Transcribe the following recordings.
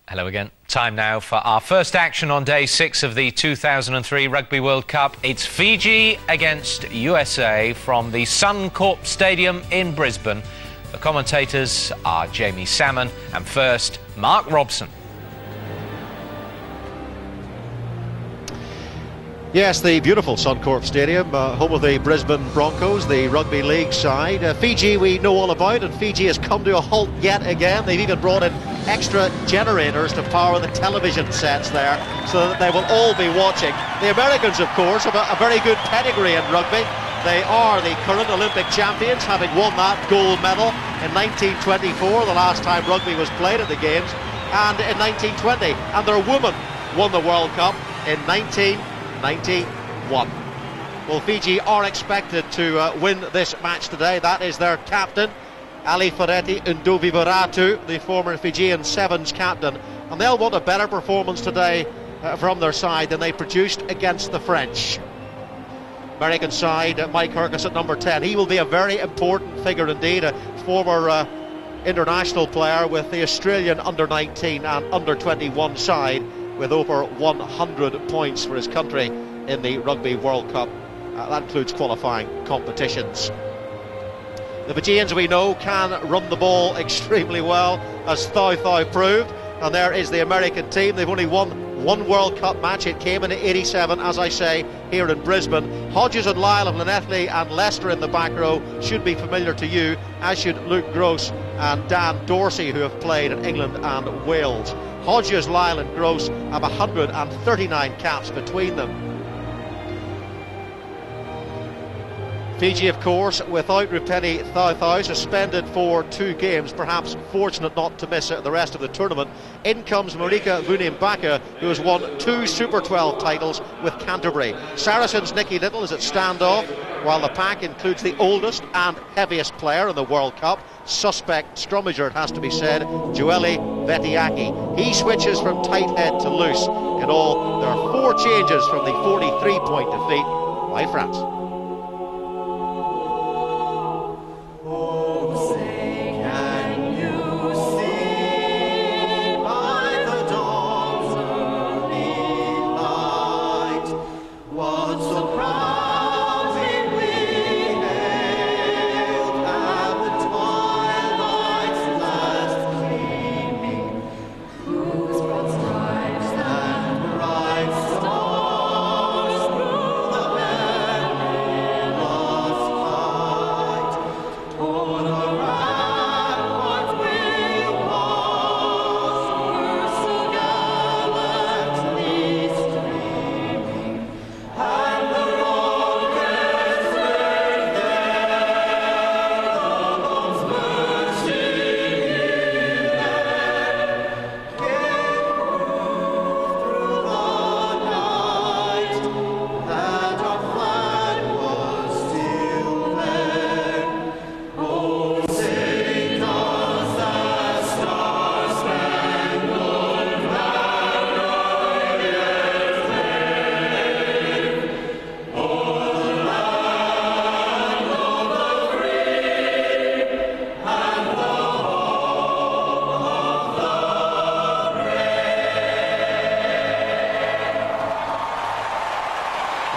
Hello again. Time now for our first action on day 6 of the 2003 Rugby World Cup. It's Fiji against USA from the Suncorp Stadium in Brisbane. The commentators are Jamie Salmon and first, Mark Robson. Yes, the beautiful Suncorp Stadium, home of the Brisbane Broncos, the Rugby League side. Fiji we know all about, and Fiji has come to a halt yet again. They've even brought in extra generators to power the television sets there, so that they will all be watching. The Americans, of course, have a very good pedigree in rugby. They are the current Olympic champions, having won that gold medal in 1924, the last time rugby was played at the Games, and in 1920. And their women won the World Cup in 1991. Well, Fiji are expected to win this match today. That is their captain, Ali Ferretti Ndovivaratu, the former Fijian Sevens captain, and they'll want a better performance today from their side than they produced against the French. American side, Mike Hercus at number 10. He will be a very important figure indeed, a former international player with the Australian under-19 and under-21 side, with over 100 points for his country in the Rugby World Cup. That includes qualifying competitions. The Fijians, we know, can run the ball extremely well, as Thau proved. And there is the American team. They've only won one World Cup match. It came in '87, as I say, here in Brisbane. Hodges and Lyle of Llanelli and Leicester in the back row should be familiar to you, as should Luke Gross and Dan Dorsey, who have played in England and Wales. Hodges, Lyle and Gross have 139 caps between them. Fiji, of course, without Rupeni Thau, suspended for 2 games, perhaps fortunate not to miss the rest of the tournament. In comes Marika Vunimbaka, who has won 2 Super 12 titles with Canterbury. Saracens' Nicky Little is at standoff, while the pack includes the oldest and heaviest player in the World Cup, suspect scrummager, it has to be said, Joeli Vetiaki. He switches from tight head to loose. In all, there are 4 changes from the 43-point defeat by France.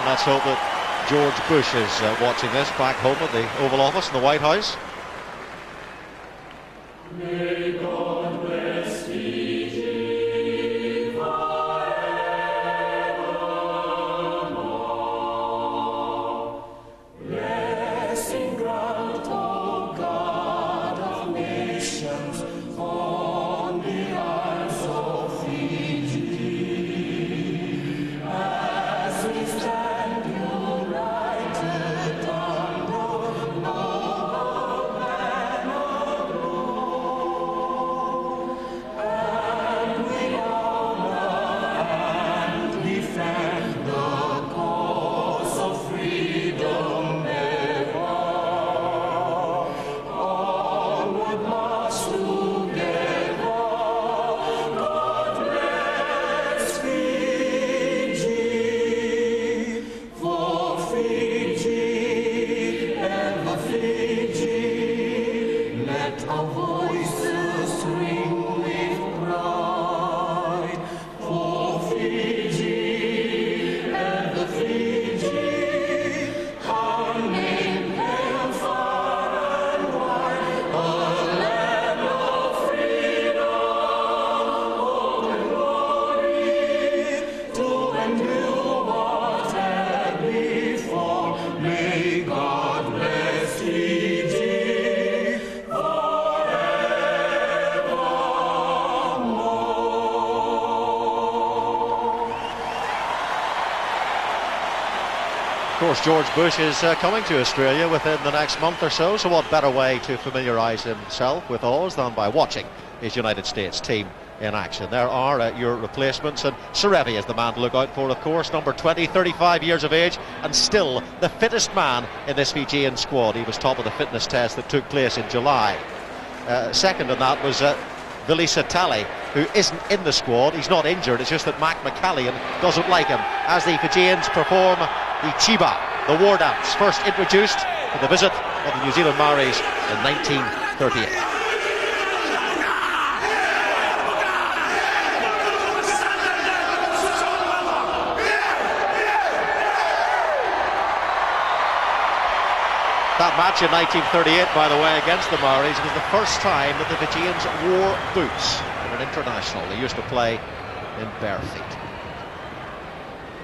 Let's hope that George Bush is watching this back home at the Oval Office in the White House. May God bless Fiji forevermore. Blessing grant, O God of nations, on the isles of Fiji, as we stand united under noble banner of glory. our voices ring with pride for Fiji and the Fiji, our name hail far and wide, a land of freedom, hope and glory, to undo what had before. May God bless Fiji forevermore. Of course, George Bush is coming to Australia within the next month or so, so what better way to familiarise himself with Oz than by watching his United States team in action. There are your replacements, and Serevi is the man to look out for, of course, number 20, 35 years of age, and still the fittest man in this Fijian squad. He was top of the fitness test that took place in July. Second in that was Vili Satali, who isn't in the squad. He's not injured, it's just that Mac McCallion doesn't like him, as the Fijians perform the Chiba, the war dance, first introduced with the visit of the New Zealand Maoris in 1938. That match in 1938, by the way, against the Maoris was the first time that the Fijians wore boots in an international. They used to play in bare feet.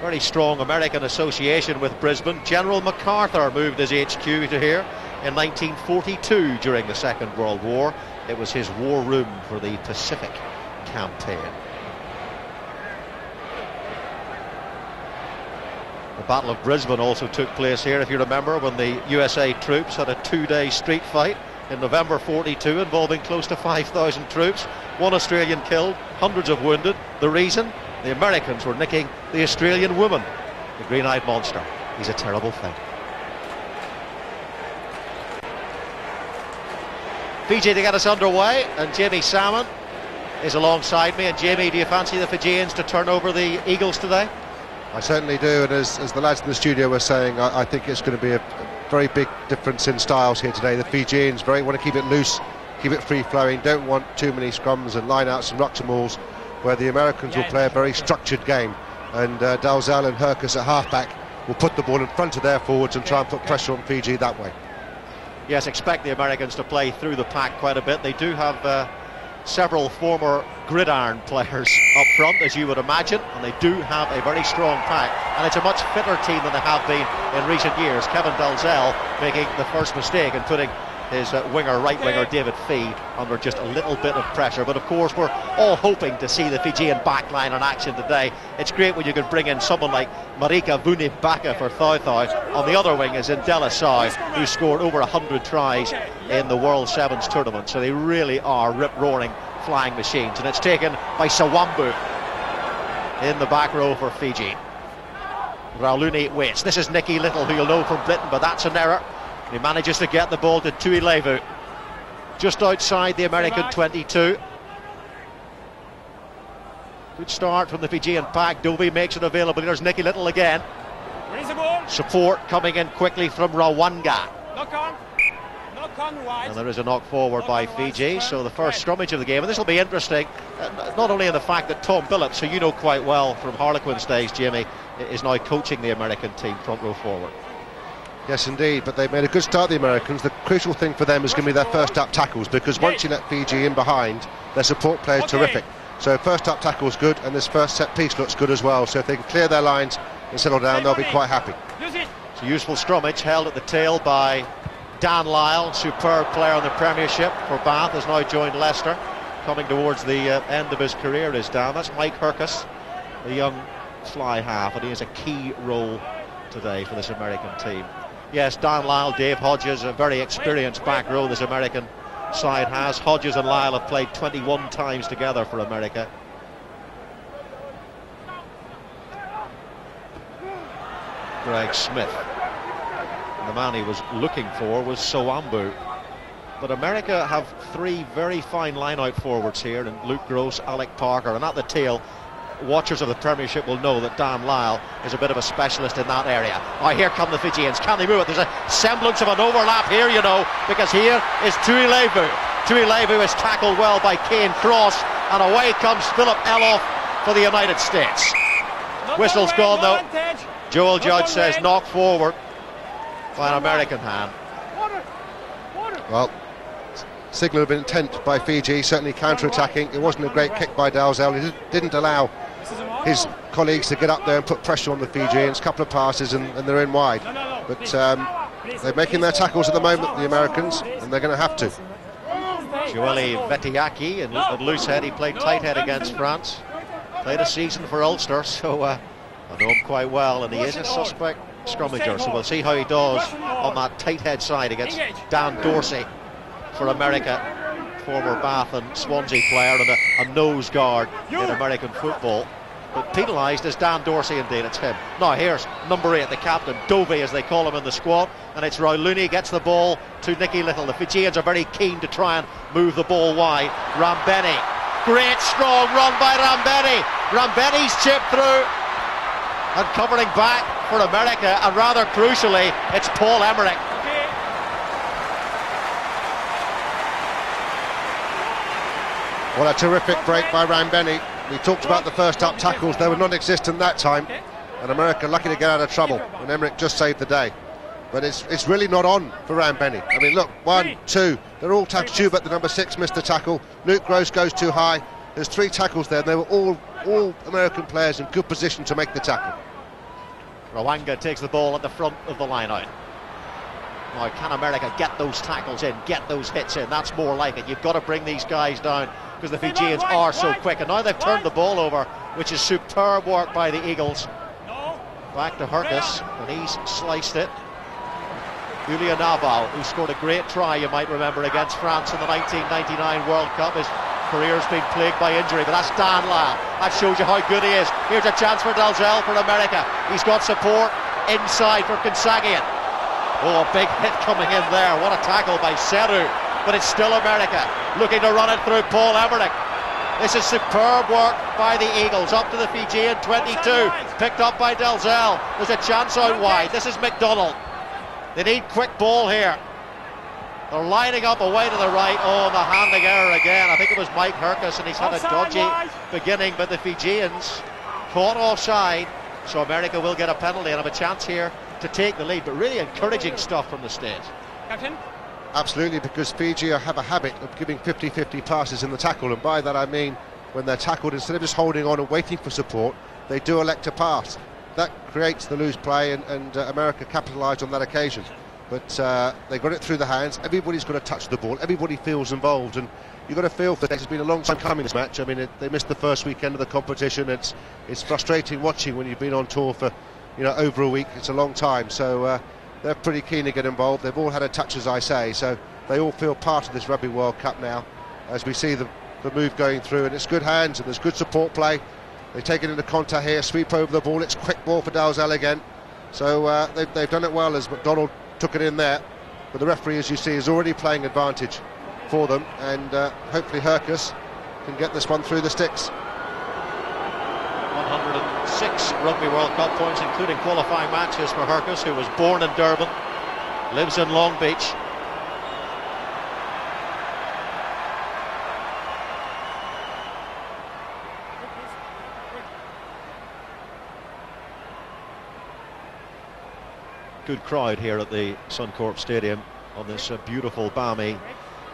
Very strong American association with Brisbane. General MacArthur moved his HQ to here in 1942 during the Second World War. It was his war room for the Pacific campaign. The Battle of Brisbane also took place here, if you remember, when the USA troops had a two-day street fight in November 42 involving close to 5,000 troops. 1 Australian killed, hundreds of wounded. The reason? The Americans were nicking the Australian woman, the green-eyed monster. He's a terrible thing. Fiji to get us underway, and Jamie Salmon is alongside me. And Jamie, do you fancy the Fijians to turn over the Eagles today? I certainly do, and as the lads in the studio were saying, I think it's going to be a very big difference in styles here today. The Fijians want to keep it loose, keep it free-flowing, don't want too many scrums and line-outs and rucks and mauls, where the Americans will play a very structured game, and Dalzell and Hercus at half-back will put the ball in front of their forwards and try and put pressure on Fiji that way. Yes, expect the Americans to play through the pack quite a bit. They do have several former gridiron players up front, as you would imagine, and they do have a very strong pack, and it's a much fitter team than they have been in recent years. Kevin Dalzell making the first mistake and putting his right winger David Fee under just a little bit of pressure. But of course we're all hoping to see the Fijian backline in action today. It's great when you can bring in someone like Marika Vunibaka for Thau. On the other wing is Indela Sau, who scored over 100 tries in the World Sevens tournament. So they really are rip-roaring flying machines, and it's taken by Sawambu in the back row for Fiji. Rauluni waits. This is Nicky Little, who you'll know from Britain, but that's an error. He manages to get the ball to Tuilevu, just outside the American 22. Good start from the Fijian pack. Dovey makes it available. There's Nicky Little again. Support coming in quickly from Rawanga. And there is a knock forward by Fiji, so the first scrummage of the game. And this will be interesting, not only in the fact that Tom Billups, who you know quite well from Harlequins days, Jamie, is now coaching the American team front row forward. Yes, indeed, but they've made a good start, the Americans. The crucial thing for them is going to be their first-up tackles, because once you let Fiji in behind, their support play is terrific. So first-up tackle is good, and this first set piece looks good as well. So if they can clear their lines and settle down, they'll be quite happy. It's a useful scrummage held at the tail by Dan Lyle, superb player in the Premiership for Bath, has now joined Leicester. Coming towards the end of his career is Dan. That's Mike Hercus, the young fly half, and he has a key role today for this American team. Yes, Dan Lyle, Dave Hodges, a very experienced back row this American side has. Hodges and Lyle have played 21 times together for America. Greg Smith. And the man he was looking for was Sawambu. But America have three very fine line-out forwards here, and Luke Gross, Alec Parker, and at the tail, watchers of the Premiership will know that Dan Lyle is a bit of a specialist in that area. Oh, here come the Fijians. Can they move it? There's a semblance of an overlap here, you know, because here is Tuilevu. Tuilevu is tackled well by Kane Cross, and away comes Philip Eloff for the United States. Whistle's gone though. Joel Judge says knock forward by an American hand. Well, signal of intent by Fiji, certainly counter-attacking. It wasn't a great kick by Dalzell. He didn't allow his colleagues to get up there and put pressure on the Fijians. A couple of passes and they're in wide. But they're making their tackles at the moment, the Americans, and they're going to have to. Joeli Vetiaki in loose head. He played tight head against France. Played a season for Ulster, so I know him quite well, and he is a suspect scrummager, so we'll see how he does on that tight head side against Dan Dorsey for America, former Bath and Swansea player and a nose guard in American football. But penalised is Dan Dorsey indeed, it's him. Now here's number 8, the captain, Dovey as they call him in the squad, and it's Rauluni gets the ball to Nicky Little. The Fijians are very keen to try and move the ball wide. Rambeni, great strong run by Rambeni. Rambeni's chipped through and covering back for America, and rather crucially it's Paul Emmerich. Well, a terrific break by Rambeni. We talked about the first up tackles, they were non-existent that time, and America lucky to get out of trouble, and Emmerich just saved the day. But it's really not on for Rambeni. I mean, look, 1, 2, they're all tackled. Schubert, the number 6, missed the tackle. Luke Gross goes too high. There's 3 tackles there, and they were all American players in good position to make the tackle. Rwanga takes the ball at the front of the line out. Now, can America get those tackles in, get those hits in? That's more like it. You've got to bring these guys down because the Fijians are so quick. And now they've turned the ball over, which is superb work by the Eagles. Back to Herkus, and he's sliced it. Julian Nabal, who scored a great try, you might remember, against France in the 1999 World Cup. His career's been plagued by injury, but that's Dan Lau. That shows you how good he is. Here's a chance for Dalzell for America. He's got support inside for Consagian. Oh, a big hit coming in there. What a tackle by Seru. But it's still America looking to run it through Paul Emmerich. This is superb work by the Eagles. Up to the Fijian 22. Picked up by Dalzell. There's a chance out wide. This is McDonald. They need quick ball here. They're lining up away to the right. Oh, the handling error again. I think it was Mike Herkus, and he's had a dodgy beginning, but the Fijians caught offside. So America will get a penalty and have a chance here to take the lead. But really encouraging stuff from the stage. Captain? Absolutely, because Fiji have a habit of giving 50-50 passes in the tackle, and by that I mean when they're tackled, instead of just holding on and waiting for support, they do elect to pass. That creates the loose play, and America capitalised on that occasion. But they got it through the hands. Everybody's got to touch the ball. Everybody feels involved, and you've got to feel that it's been a long time coming, this match. I mean, they missed the first weekend of the competition. It's frustrating watching when you've been on tour for over a week. It's a long time, so they're pretty keen to get involved. They've all had a touch, as I say, so they all feel part of this Rugby World Cup now, as we see the move going through, and it's good hands and there's good support play. They take it into contact here, sweep over the ball. It's quick ball for Dalzell again, so they've done it well as McDonald took it in there, but the referee, as you see, is already playing advantage for them, and hopefully Herkus can get this one through the sticks. 106 Rugby World Cup points, including qualifying matches for Herkus, who was born in Durban, lives in Long Beach. Good crowd here at the Suncorp Stadium on this beautiful balmy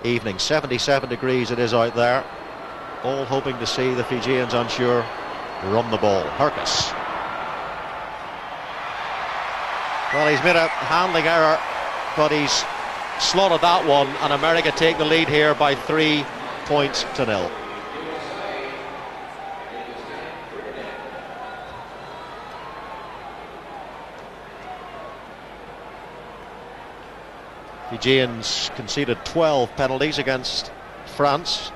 evening. 77 degrees it is out there. All hoping to see the Fijians, I'm sure, run the ball. Herkus. Well, he's made a handling error, but he's slotted that one, and America take the lead here by 3 points to 0. Fijians conceded 12 penalties against France,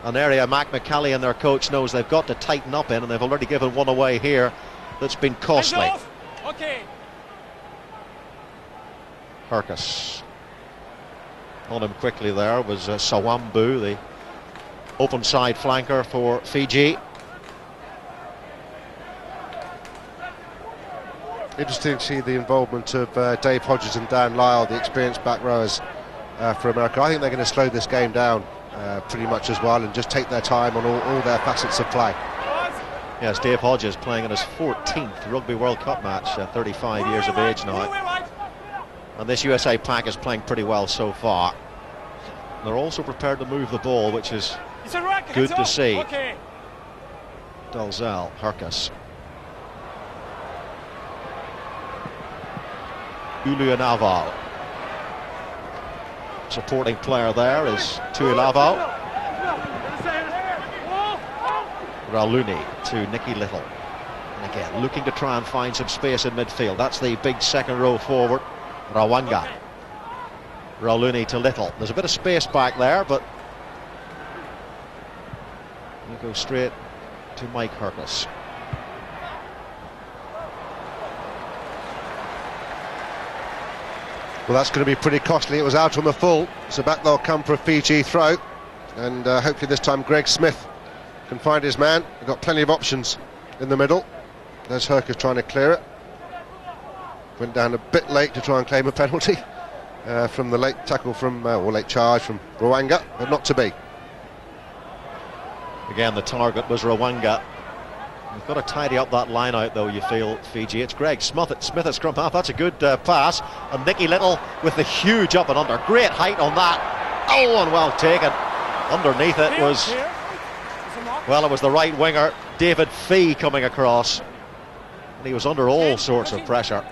an area Mac McCallie and their coach knows they've got to tighten up in, and they've already given one away here that's been costly. Okay. Herkus. On him quickly there was Sawambu, the open side flanker for Fiji. Interesting to see the involvement of Dave Hodges and Dan Lyle, the experienced back rowers, for America. I think they're going to slow this game down pretty much as well and just take their time on all their facets of play. Yes, Dave Hodges playing in his 14th Rugby World Cup match, 35 years of age now. And this USA pack is playing pretty well so far. They're also prepared to move the ball, which is good to see. Okay. Dalzell, Hercus. Uluanaval. Supporting player there is Tuilavo. Rauluni to Nicky Little. And again, looking to try and find some space in midfield. That's the big second row forward, Rawanga. Rauluni to Little. There's a bit of space back there, but we go straight to Mike Hercus. Well, that's going to be pretty costly. It was out on the full, so back they'll come for a Fiji throw, and hopefully this time Greg Smith can find his man. They've got plenty of options in the middle. There's Hercus trying to clear it. Went down a bit late to try and claim a penalty from the late tackle from, or late charge from Rawanga, but not to be. Again, the target was Rawanga. You've got to tidy up that line out, though, you feel, Fiji. It's Greg Smith at scrum half. That's a good pass. And Nicky Little with the huge up and under. Great height on that. Oh, and well taken. Underneath it was, well, it was the right winger, David Fee, coming across. And he was under all sorts of pressure.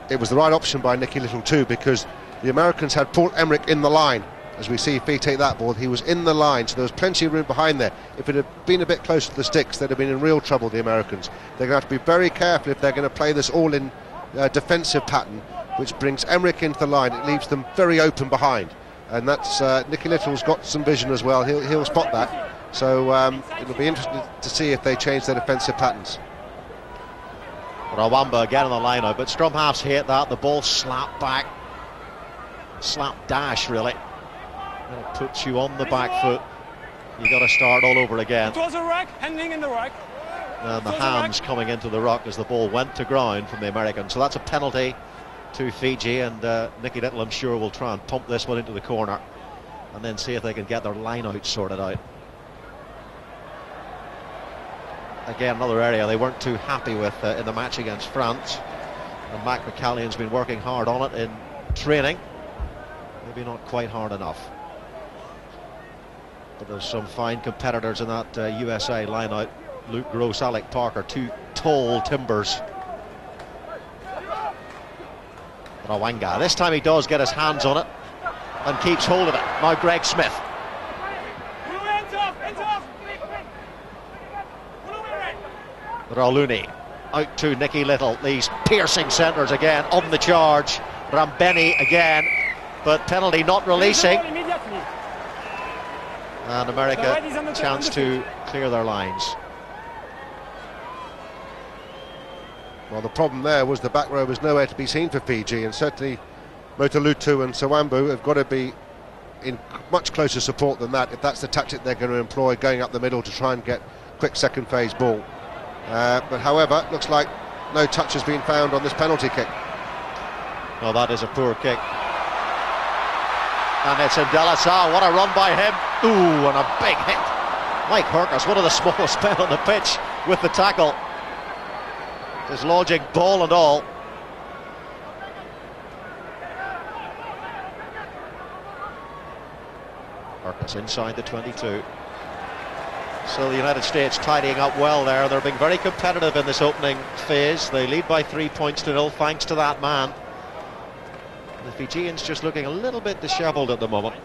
It was the right option by Nicky Little too, because the Americans had Paul Emmerich in the line. As we see Fee take that ball, he was in the line, so there was plenty of room behind there. If it had been a bit closer to the sticks, they'd have been in real trouble, the Americans. They're going to have to be very careful if they're going to play this all-in defensive pattern, which brings Emmerich into the line. It leaves them very open behind, and that's Nicky Little's got some vision as well. He'll spot that. So it'll be interesting to see if they change their defensive patterns. Rawamba again on the line out, but scrum halves hate that. The ball slapped back, slap dash really. It puts you on the back foot. You got to start all over again. It was a ruck, handing in the ruck. And the hands coming into the ruck as the ball went to ground from the Americans. So that's a penalty to Fiji, and Nicky Little, I'm sure, will try and pump this one into the corner and then see if they can get their line out sorted out. Again, another area they weren't too happy with in the match against France, and Mac McCallion's been working hard on it in training. Maybe not quite hard enough. But there's some fine competitors in that USA line-out. Luke Gross, Alec Parker, two tall timbers. Rawanga, this time he does get his hands on it and keeps hold of it. Now Greg Smith. Rauluni out to Nicky Little. These piercing centres again on the charge. Rambeni again, but penalty not releasing. And America chance to clear their lines. Well, the problem there was the back row was nowhere to be seen for Fiji, and certainly Motalutu and Sawambu have got to be in much closer support than that if that's the tactic they're going to employ, going up the middle to try and get quick second phase ball. But however, looks like no touch has been found on this penalty kick. Well, that is a poor kick. And it's Indelisau. What a run by him. Ooh, and a big hit. Mike Hercus, one of the smallest men on the pitch, with the tackle. Dislodging ball and all. Hercus inside the 22. So the United States tidying up well there. They're being very competitive in this opening phase. They lead by 3 points to 0 thanks to that man. The Fijians just looking a little bit dishevelled at the moment.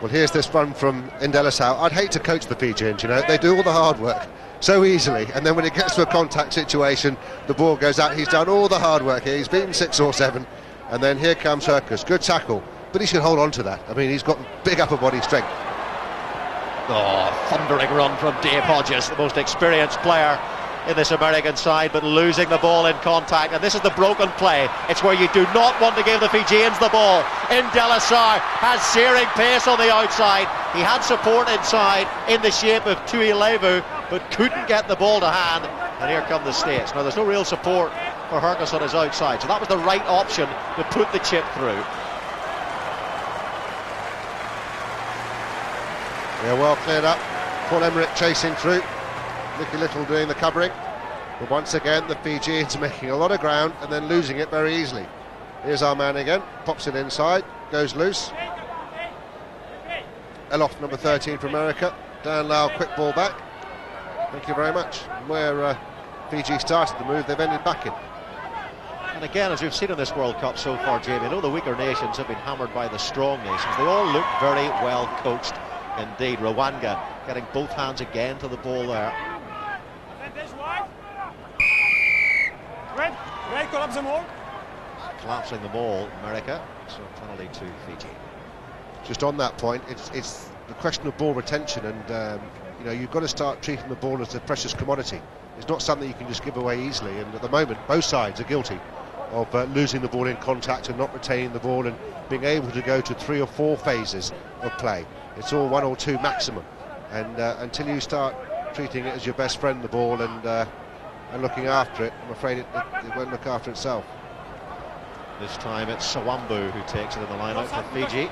Well, here's this run from Indelisau. I'd hate to coach the Fijians, you know. They do all the hard work so easily, and then when it gets to a contact situation, the ball goes out. He's done all the hard work here. He's beaten 6 or 7, and then here comes Hercus. Good tackle, but he should hold on to that. I mean, he's got big upper body strength. Oh, thundering run from Dave Hodges, the most experienced player in this American side, but losing the ball in contact. And this is the broken play. It's where you do not want to give the Fijians the ball. Indelisau has searing pace on the outside. He had support inside in the shape of Tuilavo, but couldn't get the ball to hand. And here come the States. Now there's no real support for Hercus on his outside, so that was the right option to put the chip through. They're well cleared up. Paul Emmerich chasing through. Nicky Little doing the covering. But once again, the Fijians making a lot of ground and then losing it very easily. Here's our man again. Pops it inside. Goes loose. Eloff, number 13 for America. Dan Lau, quick ball back. Thank you very much. Where Fiji started the move, they've ended back in. And again, as we've seen in this World Cup so far, Jamie, I know the weaker nations have been hammered by the strong nations. They all look very well coached indeed. Rwanda getting both hands again to the ball there. Red collapse the ball. Collapsing the ball, America. So penalty to Fiji. Just on that point, it's the question of ball retention, and you know, you've got to start treating the ball as a precious commodity. It's not something you can just give away easily, and at the moment both sides are guilty of losing the ball in contact and not retaining the ball and being able to go to 3 or 4 phases of play. It's all 1 or 2 maximum, and until you start treating it as your best friend, the ball, and looking after it, I'm afraid it won't look after itself. This time it's Sawambu who takes it in the line-out for Fiji.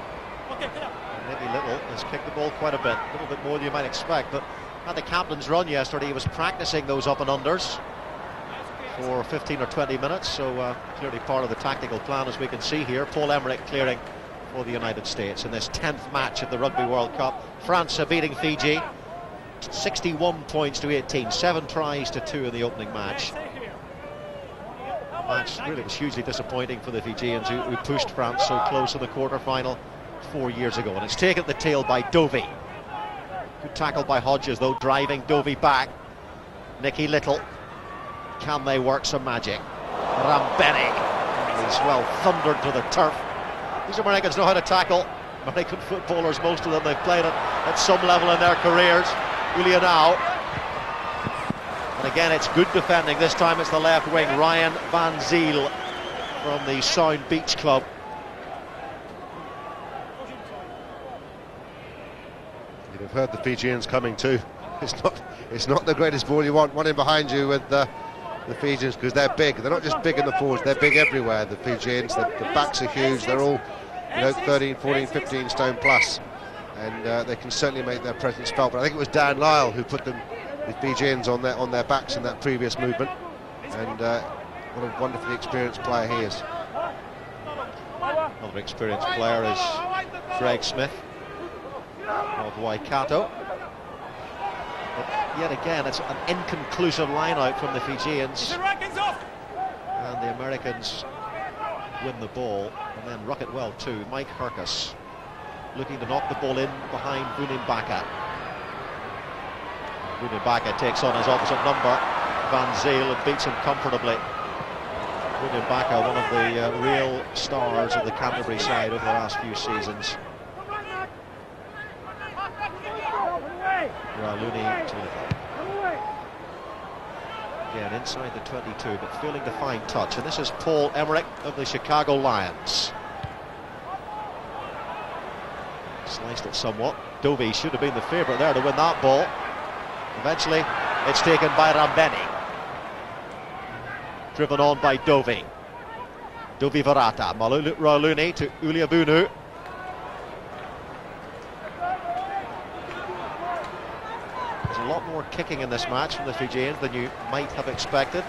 Maybe Little has kicked the ball quite a little bit more than you might expect, but had the captain's run yesterday. He was practicing those up and unders for 15 or 20 minutes, so clearly part of the tactical plan, as we can see here. Paul Emmerich clearing for the United States in this 10th match of the Rugby World Cup. France are beating Fiji 61 points to 18, 7 tries to 2 in the opening match. The match really was hugely disappointing for the Fijians, who pushed France so close in the quarter-final 4 years ago. And it's taken at the tail by Dovey. Good tackle by Hodges, though, driving Dovey back. Nicky Little. Can they work some magic? Rambenik. He's well thundered to the turf. These Americans know how to tackle. American footballers, most of them, they've played at some level in their careers. Ulianau. And again, it's good defending. This time it's the left wing, Ryan Van Ziel from the Sound Beach Club. You'd have heard the Fijians coming too. It's not the greatest ball you want. One in behind you with the Fijians, because they're big. They're not just big in the forwards, they're big everywhere, the Fijians. The backs are huge. They're all, you know, 13, 14, 15 stone plus, and they can certainly make their presence felt. But I think it was Dan Lyle who put the Fijians on their backs in that previous movement, and what a wonderfully experienced player he is. Another experienced player is Greg Smith of Waikato. But yet again, it's an inconclusive line-out from the Fijians, and the Americans win the ball and then ruck it well too. Mike Herkus looking to knock the ball in behind Vunimbaka. Vunimbaka takes on his opposite number, Van Ziel, and beats him comfortably. Vunimbaka, one of the real stars of the Canterbury side over the last few seasons. Raluni to again inside the 22, but failing to find touch. And this is Paul Emmerich of the Chicago Lions. Sliced it somewhat. Dovey should have been the favourite there to win that ball. Eventually, it's taken by Rambeni. Driven on by Dovey. Dovey Varata. Raluni to Uliabunu. A lot more kicking in this match from the Fijians than you might have expected.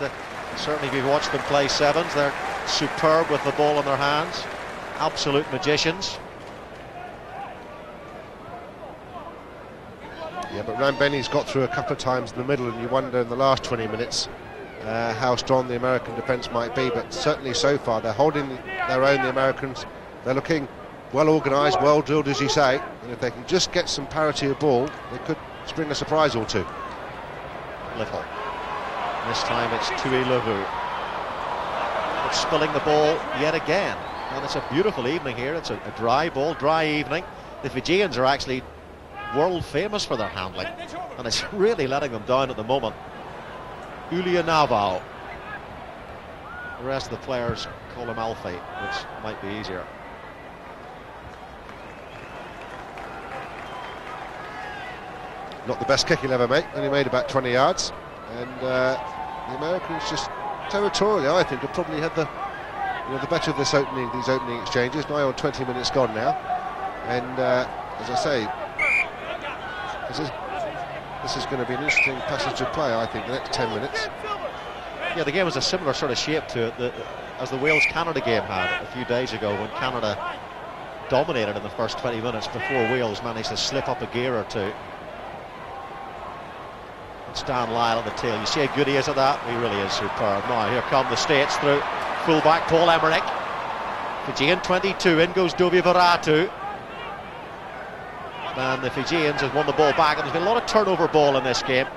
Certainly if you've watched them play sevens, they're superb with the ball in their hands. Absolute magicians. Yeah, but Rambeni's got through a couple of times in the middle, and you wonder in the last 20 minutes how strong the American defence might be. But certainly so far they're holding their own, the Americans. They're looking well organised, well drilled, as you say, and if they can just get some parity of ball, they could spring a surprise or two. Little. This time it's Tui Lavu. But spilling the ball yet again. And it's a beautiful evening here. It's a dry ball, dry evening. The Fijians are actually world famous for their handling, and it's really letting them down at the moment. Ulianau. The rest of the players call him Alfie, which might be easier. Not the best kick he'll ever make, only made about 20 yards, and the Americans just territorially, I think, have probably had the better of these opening exchanges. Nigh on 20 minutes gone now, and as I say, This is going to be an interesting passage of play, I think, the next 10 minutes. Yeah, the game was a similar sort of shape to it as the Wales-Canada game had a few days ago, when Canada dominated in the first 20 minutes before Wales managed to slip up a gear or two. It's Dan Lyle at the tail. You see how good he is at that? He really is superb. Now here come the States through fullback Paul Emmerich. Fijian 22, in goes Dovi Varatu. And the Fijians have won the ball back, and there's been a lot of turnover ball in this game.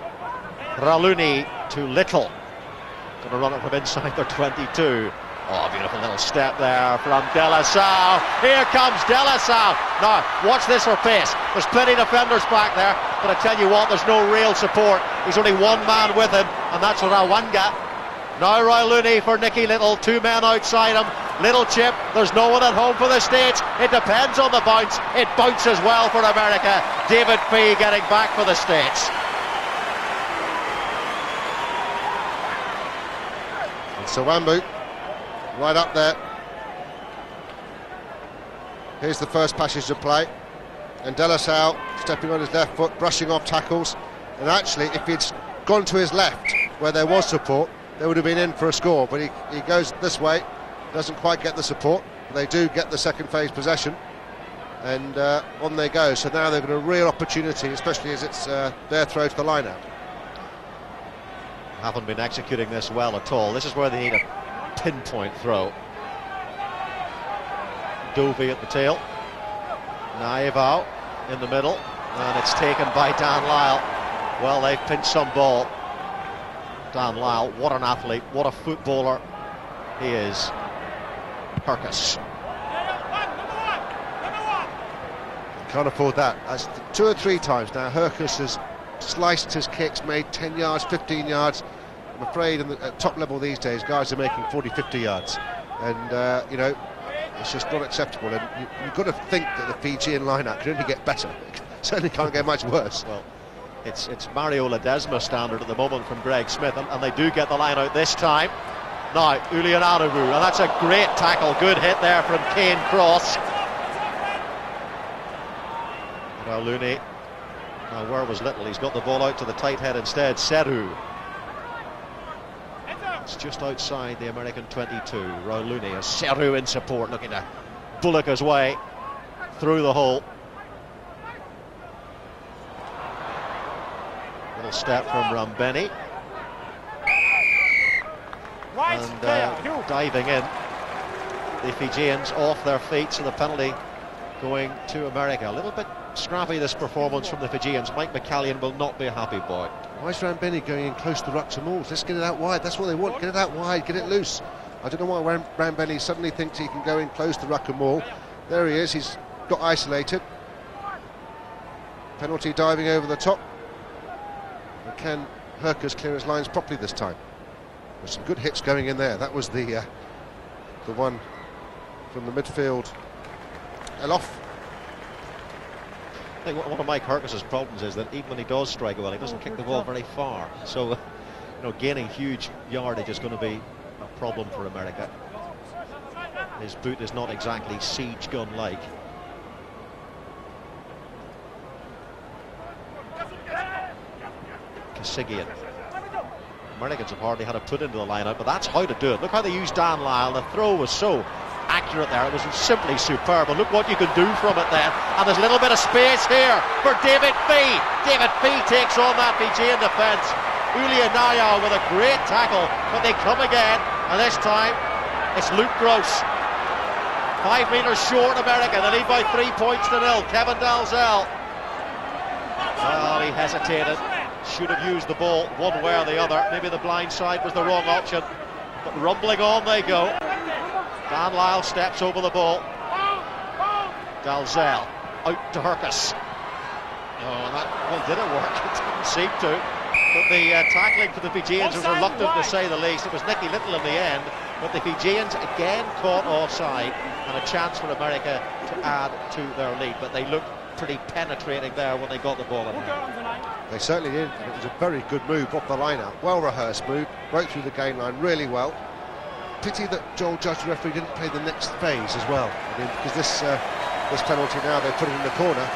Rauluni to Little. Going to run it from inside their 22. Oh, beautiful little step there from De La Salle. Here comes De La Salle. Now, watch this for pace. There's plenty of defenders back there, but I tell you what, there's no real support. He's only one man with him, and that's Rawanga. Now Rauluni for Nicky Little, two men outside him. Little chip, there's no one at home for the States. It depends on the bounce. It bounces well for America. David Fee getting back for the States. And Sawambu right up there. Here's the first passage of play, and De La Salle stepping on his left foot, brushing off tackles. And actually, if he'd gone to his left where there was support, they would have been in for a score, but he goes this way, doesn't quite get the support. They do get the second phase possession, and on they go. So now they've got a real opportunity, especially as it's their throw to the line out. Haven't been executing this well at all. This is where they need a pinpoint throw. Dovey at the tail, Naivao in the middle, and it's taken by Dan Lyle. Well, they've pinched some ball. Dan Lyle, what an athlete, what a footballer he is. Hercus. Can't afford that. That's 2 or 3 times now. Hercus has sliced his kicks, made 10 yards, 15 yards. I'm afraid at top level these days, guys are making 40, 50 yards. And, you know, it's just not acceptable. And you've got to think that the Fijian lineup can only get better. It certainly can't get much worse. Well, it's Mario Ledesma standard at the moment from Greg Smith, and they do get the line out this time. Now, Ulianaru, and that's a great tackle, good hit there from Kane Cross. Rauluni, now where was Little? He's got the ball out to the tight head instead. Seru. It's just outside the American 22. Rauluni has Seru in support, looking to bullock his way through the hole. Little step from Rambeni. And diving in, the Fijians off their feet, so the penalty going to America. A little bit scrappy this performance from the Fijians. Mike McCallion will not be a happy boy. Why is Rambeni going in close to the ruck to Moores? Let's get it out wide, that's what they want, get it out wide, get it loose. I don't know why Rambeni suddenly thinks he can go in close to ruck and Moore. There he is, he's got isolated. Penalty diving over the top. And can Hercus clear his lines properly this time? There's some good hits going in there. That was the one from the midfield. Eloff. I think one of Mike Hercus's problems is that even when he does strike well, he doesn't kick the ball very far. So, you know, gaining huge yardage is going to be a problem for America. His boot is not exactly siege gun-like. Kasigian. Americans have hardly had a put into the line-out, but that's how to do it. Look how they used Dan Lyle. The throw was so accurate there. It was simply superb. And look what you can do from it then. And there's a little bit of space here for David Fee. David Fee takes on that Fijian defence. Ulia Naya with a great tackle, but they come again. And this time, it's Luke Gross. 5 metres short America. They lead by 3 points to 0. Kevin Dalzell. Well, he hesitated. Should have used the ball one way or the other. Maybe the blind side was the wrong option. But rumbling on they go. Dan Lyle steps over the ball. Dalzell out to Hercus. Oh, well, did it work? It didn't seem to. But the tackling for the Fijians was reluctant to say the least. It was Nicky Little in the end. But the Fijians again caught offside, and a chance for America to add to their lead. But they looked pretty penetrating there when they got the ball in hand. They certainly did. It was a very good move off the line out. Well rehearsed move, broke through the gain line really well. Pity that Joel Judge, the referee, didn't play the next phase as well. I mean, because this penalty now, they put it in the corner.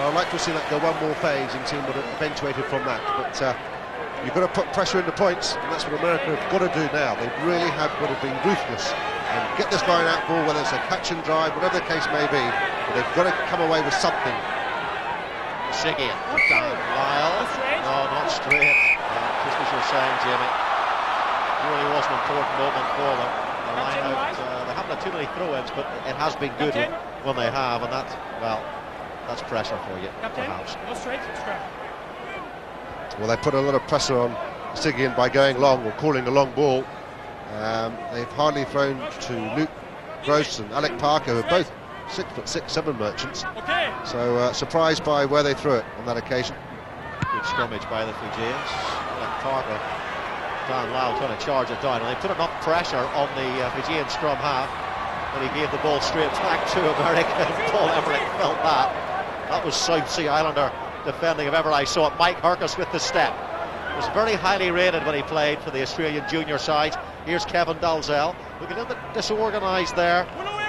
I'd like to see that go one more phase and see what eventuated from that. But you've got to put pressure into points, and that's what America have got to do now. They really have got to be ruthless and get this line-out ball, whether it's a catch and drive, whatever the case may be. But they've got to come away with something. Siggy down Lyle. No, not straight. Just as you're saying, Jamie, it really was an important moment for them. The line-out, they haven't had too many throw-ins, but it has been good when they have, and that's, well, that's pressure for you, perhaps. Well, they put a lot of pressure on Siggian by going long or calling a long ball. They've hardly thrown to Luke Gross and Alec Parker, who are both 6'6", 7 merchants. So surprised by where they threw it on that occasion. Good scrummage by the Fijians. Alec Parker, Dan Lyle trying to charge it down, and they put enough pressure on the Fijian scrum half that he gave the ball straight back to America. Paul Emmerich felt that. That was South Sea Islander defending if ever I saw it. Mike Hercus with the step. Was very highly rated when he played for the Australian junior side. Here's Kevin Dalzell, looking a little bit disorganised there.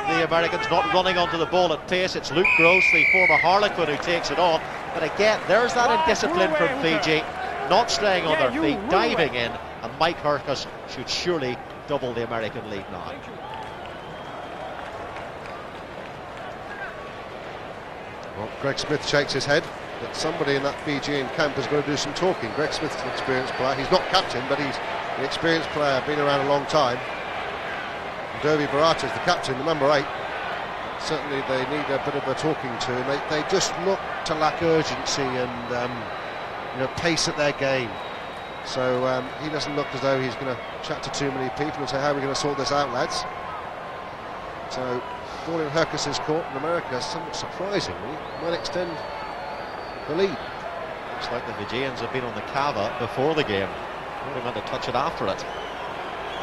The Americans not running onto the ball at pace. It's Luke Gross, the former Harlequin, who takes it on. But again, there's that indiscipline from Fiji, not staying on their feet, diving in, and Mike Hercus should surely double the American lead now. Well, Greg Smith shakes his head, but somebody in that Fijian camp has got to do some talking. Greg Smith's an experienced player. He's not captain, but he's an experienced player, been around a long time. Ndovi Barata is the captain, the number 8. Certainly they need a bit of a talking to, and they just look to lack urgency and pace at their game. So he doesn't look as though he's going to chat to too many people and say, how are we going to sort this out, lads? So ball in Hercus's court in America, somewhat surprisingly, might extend the lead. Looks like the Fijians have been on the cava before the game. Only meant to touch it after it.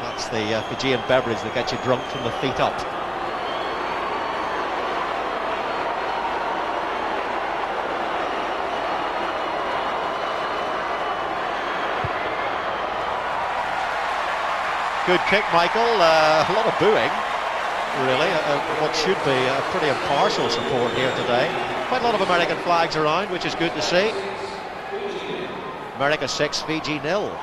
That's the Fijian beverage that gets you drunk from the feet up. Good kick, Michael. A lot of booing, really. What should be a pretty impartial support here today. Quite a lot of American flags around, which is good to see. America 6, Fiji 0.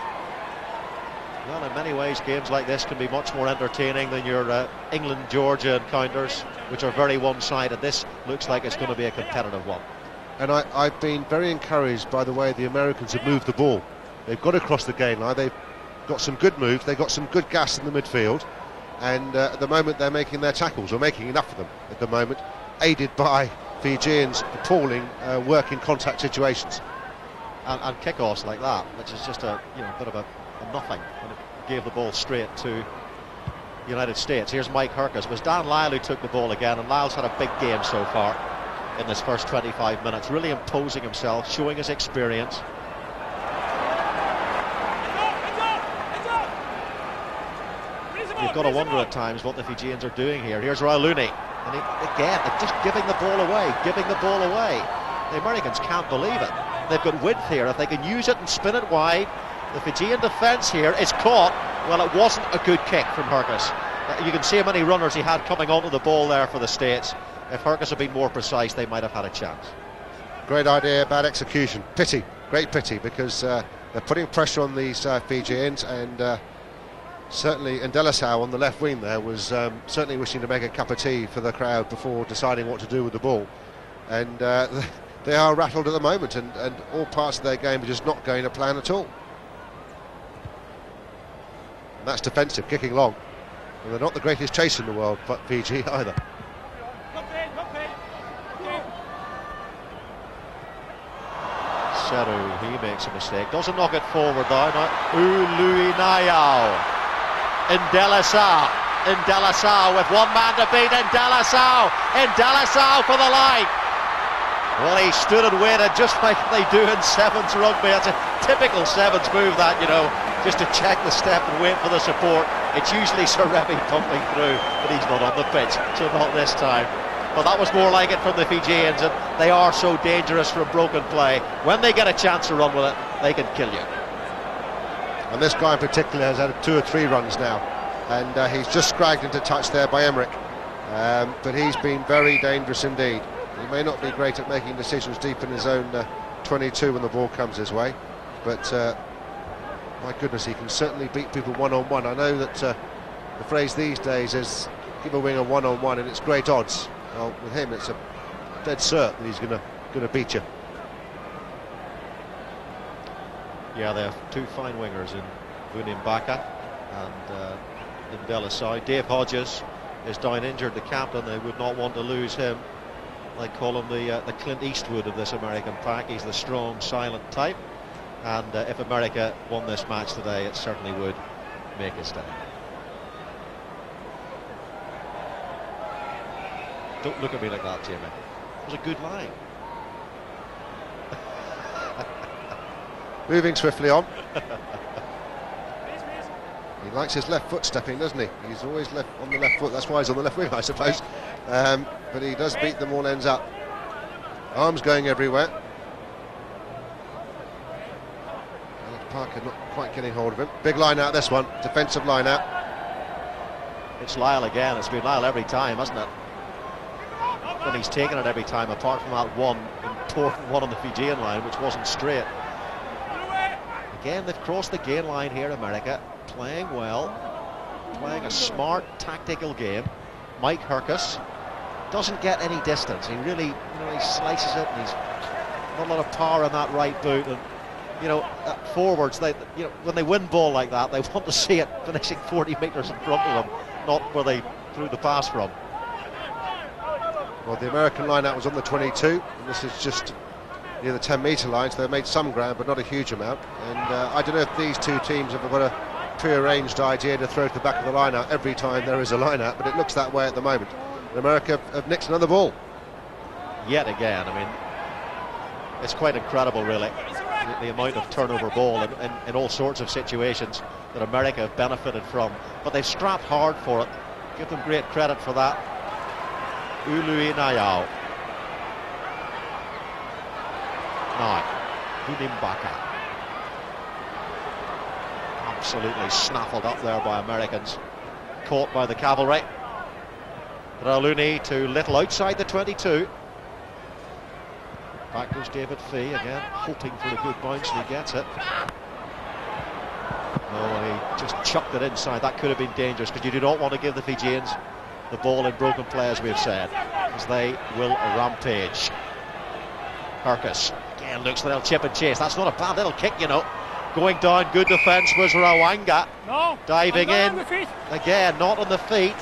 Well, in many ways, games like this can be much more entertaining than your England-Georgia encounters, which are very one-sided. This looks like it's going to be a competitive one. And I've been very encouraged by the way the Americans have moved the ball. They've got across the game line. They've got some good moves. They've got some good gas in the midfield. And at the moment, they're making their tackles, or making enough of them at the moment, aided by Fijians' appalling work in contact situations. And kickoffs like that, which is just a bit of a nothing, when it gave the ball straight to the United States. Here's Mike Hercus. It was Dan Lyle who took the ball again, and Lyle's had a big game so far in this first 25 minutes, really imposing himself, showing his experience. You've got to wonder at times what the Fijians are doing here. Here's Rauluni, and again, just giving the ball away. The Americans can't believe it. They've got width here. If they can use it and spin it wide, the Fijian defence here is caught. Well, it wasn't a good kick from Hercus. You can see how many runners he had coming onto the ball there for the States. If Hercus had been more precise, they might have had a chance. Great idea, bad execution. Pity, great pity, because they're putting pressure on these Fijians, and certainly Ndelasau on the left wing there was certainly wishing to make a cup of tea for the crowd before deciding what to do with the ball. And they are rattled at the moment, and all parts of their game are just not going to plan at all. And that's defensive, kicking long. And they're not the greatest chase in the world, but Fiji either. Seru, he makes a mistake. Doesn't knock it forward though. Uluinayao. Ndelasau with one man to beat. Ndelasau for the line. Well, he stood and waited just like they do in sevens rugby. That's a typical sevens move, that, just to check the step and wait for the support. It's usually Sir Remy pumping through, but he's not on the pitch, so not this time. But that was more like it from the Fijians, and they are so dangerous from broken play. When they get a chance to run with it, they can kill you. And this guy in particular has had 2 or 3 runs now, and he's just scragged into touch there by Emmerich. But he's been very dangerous indeed. He may not be great at making decisions deep in his own 22 when the ball comes his way, but my goodness, he can certainly beat people one-on-one. I know that the phrase these days is give a winger one-on-one and it's great odds. Well, with him it's a dead cert that he's going to beat you. Yeah, they have two fine wingers in Vunim Baka and in Belisai. Dave Hodges is down injured, the captain. They would not want to lose him. They call him the Clint Eastwood of this American pack. He's the strong, silent type. And if America won this match today, it certainly would make a stand. Don't look at me like that, Jamie. It was a good line. Moving swiftly on. He likes his left foot stepping, doesn't he? He's always left on the left foot. That's why he's on the left wing, I suppose. But he does beat them all ends up. Arms going everywhere. Parker not quite getting hold of him. Big line out, this one. Defensive line out. It's Lyle again. It's been Lyle every time, hasn't it? And he's taken it every time, apart from that one important one on the Fijian line, which wasn't straight. Again, they've crossed the gain line here, America. Playing well. Playing a smart, tactical game. Mike Hercus doesn't get any distance. He really, he slices it, and he's not a lot of power in that right boot. And forwards, when they win ball like that, they want to see it finishing 40 metres in front of them, not where they threw the pass from. Well, the American line-out was on the 22, and this is just near the 10-metre line, so they've made some ground, but not a huge amount. And I don't know if these two teams have got a pre-arranged idea to throw to the back of the line-out every time there is a line-out, but it looks that way at the moment. And America have nicked another ball. Yet again, it's quite incredible, really, the amount of turnover ball in all sorts of situations that America have benefited from. But they've strapped hard for it. Give them great credit for that. Ului Nayao. Now, Vunim Baka. Absolutely snaffled up there by Americans. Caught by the cavalry. Rauluni to Little outside the 22. Back goes David Fee again, hoping for a good bounce, and he gets it. Oh, he just chucked it inside. That could have been dangerous, because you do not want to give the Fijians the ball in broken play, as we've said, because they will rampage. Hercus again looks like they'll chip and chase. That's not a bad little kick, Going down, good defence was Rawanga. No, diving in on the feet. Again, not on the feet.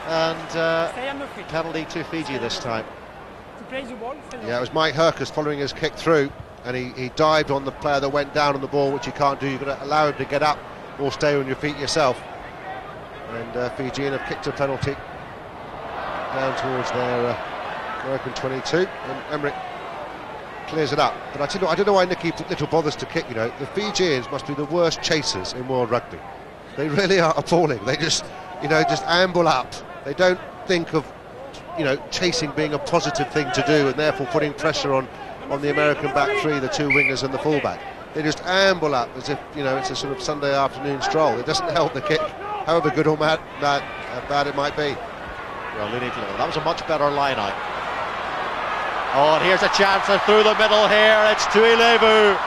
And Stay on the feet. penalty to Fiji this time. Yeah, it was Mike Hercus following his kick through, and he dived on the player that went down on the ball, which you can't do. You've got to allow him to get up or stay on your feet yourself. And Fijian have kicked a penalty down towards their American 22, and Emmerich clears it up. But I don't know why Nicky Little bothers to kick. The Fijians must be the worst chasers in world rugby. They really are appalling. They just amble up. They don't think of chasing being a positive thing to do, and therefore putting pressure on the American back three, the two wingers and the fullback. They just amble up as if it's a sort of Sunday afternoon stroll. It doesn't help the kick, however good or bad it might be. Well, that was a much better line out. Oh, and here's a chance, and through the middle here, it's Tuilevu.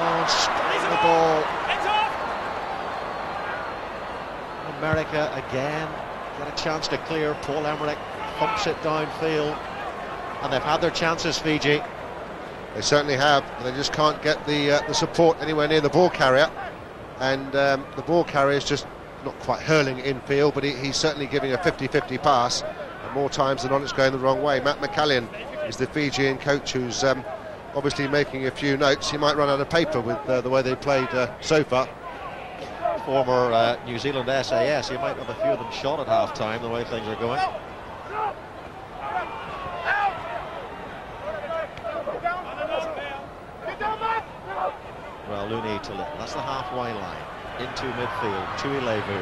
Oh, spinning the ball. America again get a chance to clear. Paul Emmerich pumps it downfield, and they've had their chances, Fiji. They certainly have, but they just can't get the support anywhere near the ball carrier, and the ball carrier is just not quite hurling it infield, but he's certainly giving a 50-50 pass, and more times than not it's going the wrong way. Matt McCallion is the Fijian coach, who's obviously making a few notes. He might run out of paper with the way they played so far. Former New Zealand SAS, you might have a few of them shot at half-time, the way things are going. Well, Looney to Little, that's the halfway line. Into midfield, Tuilevu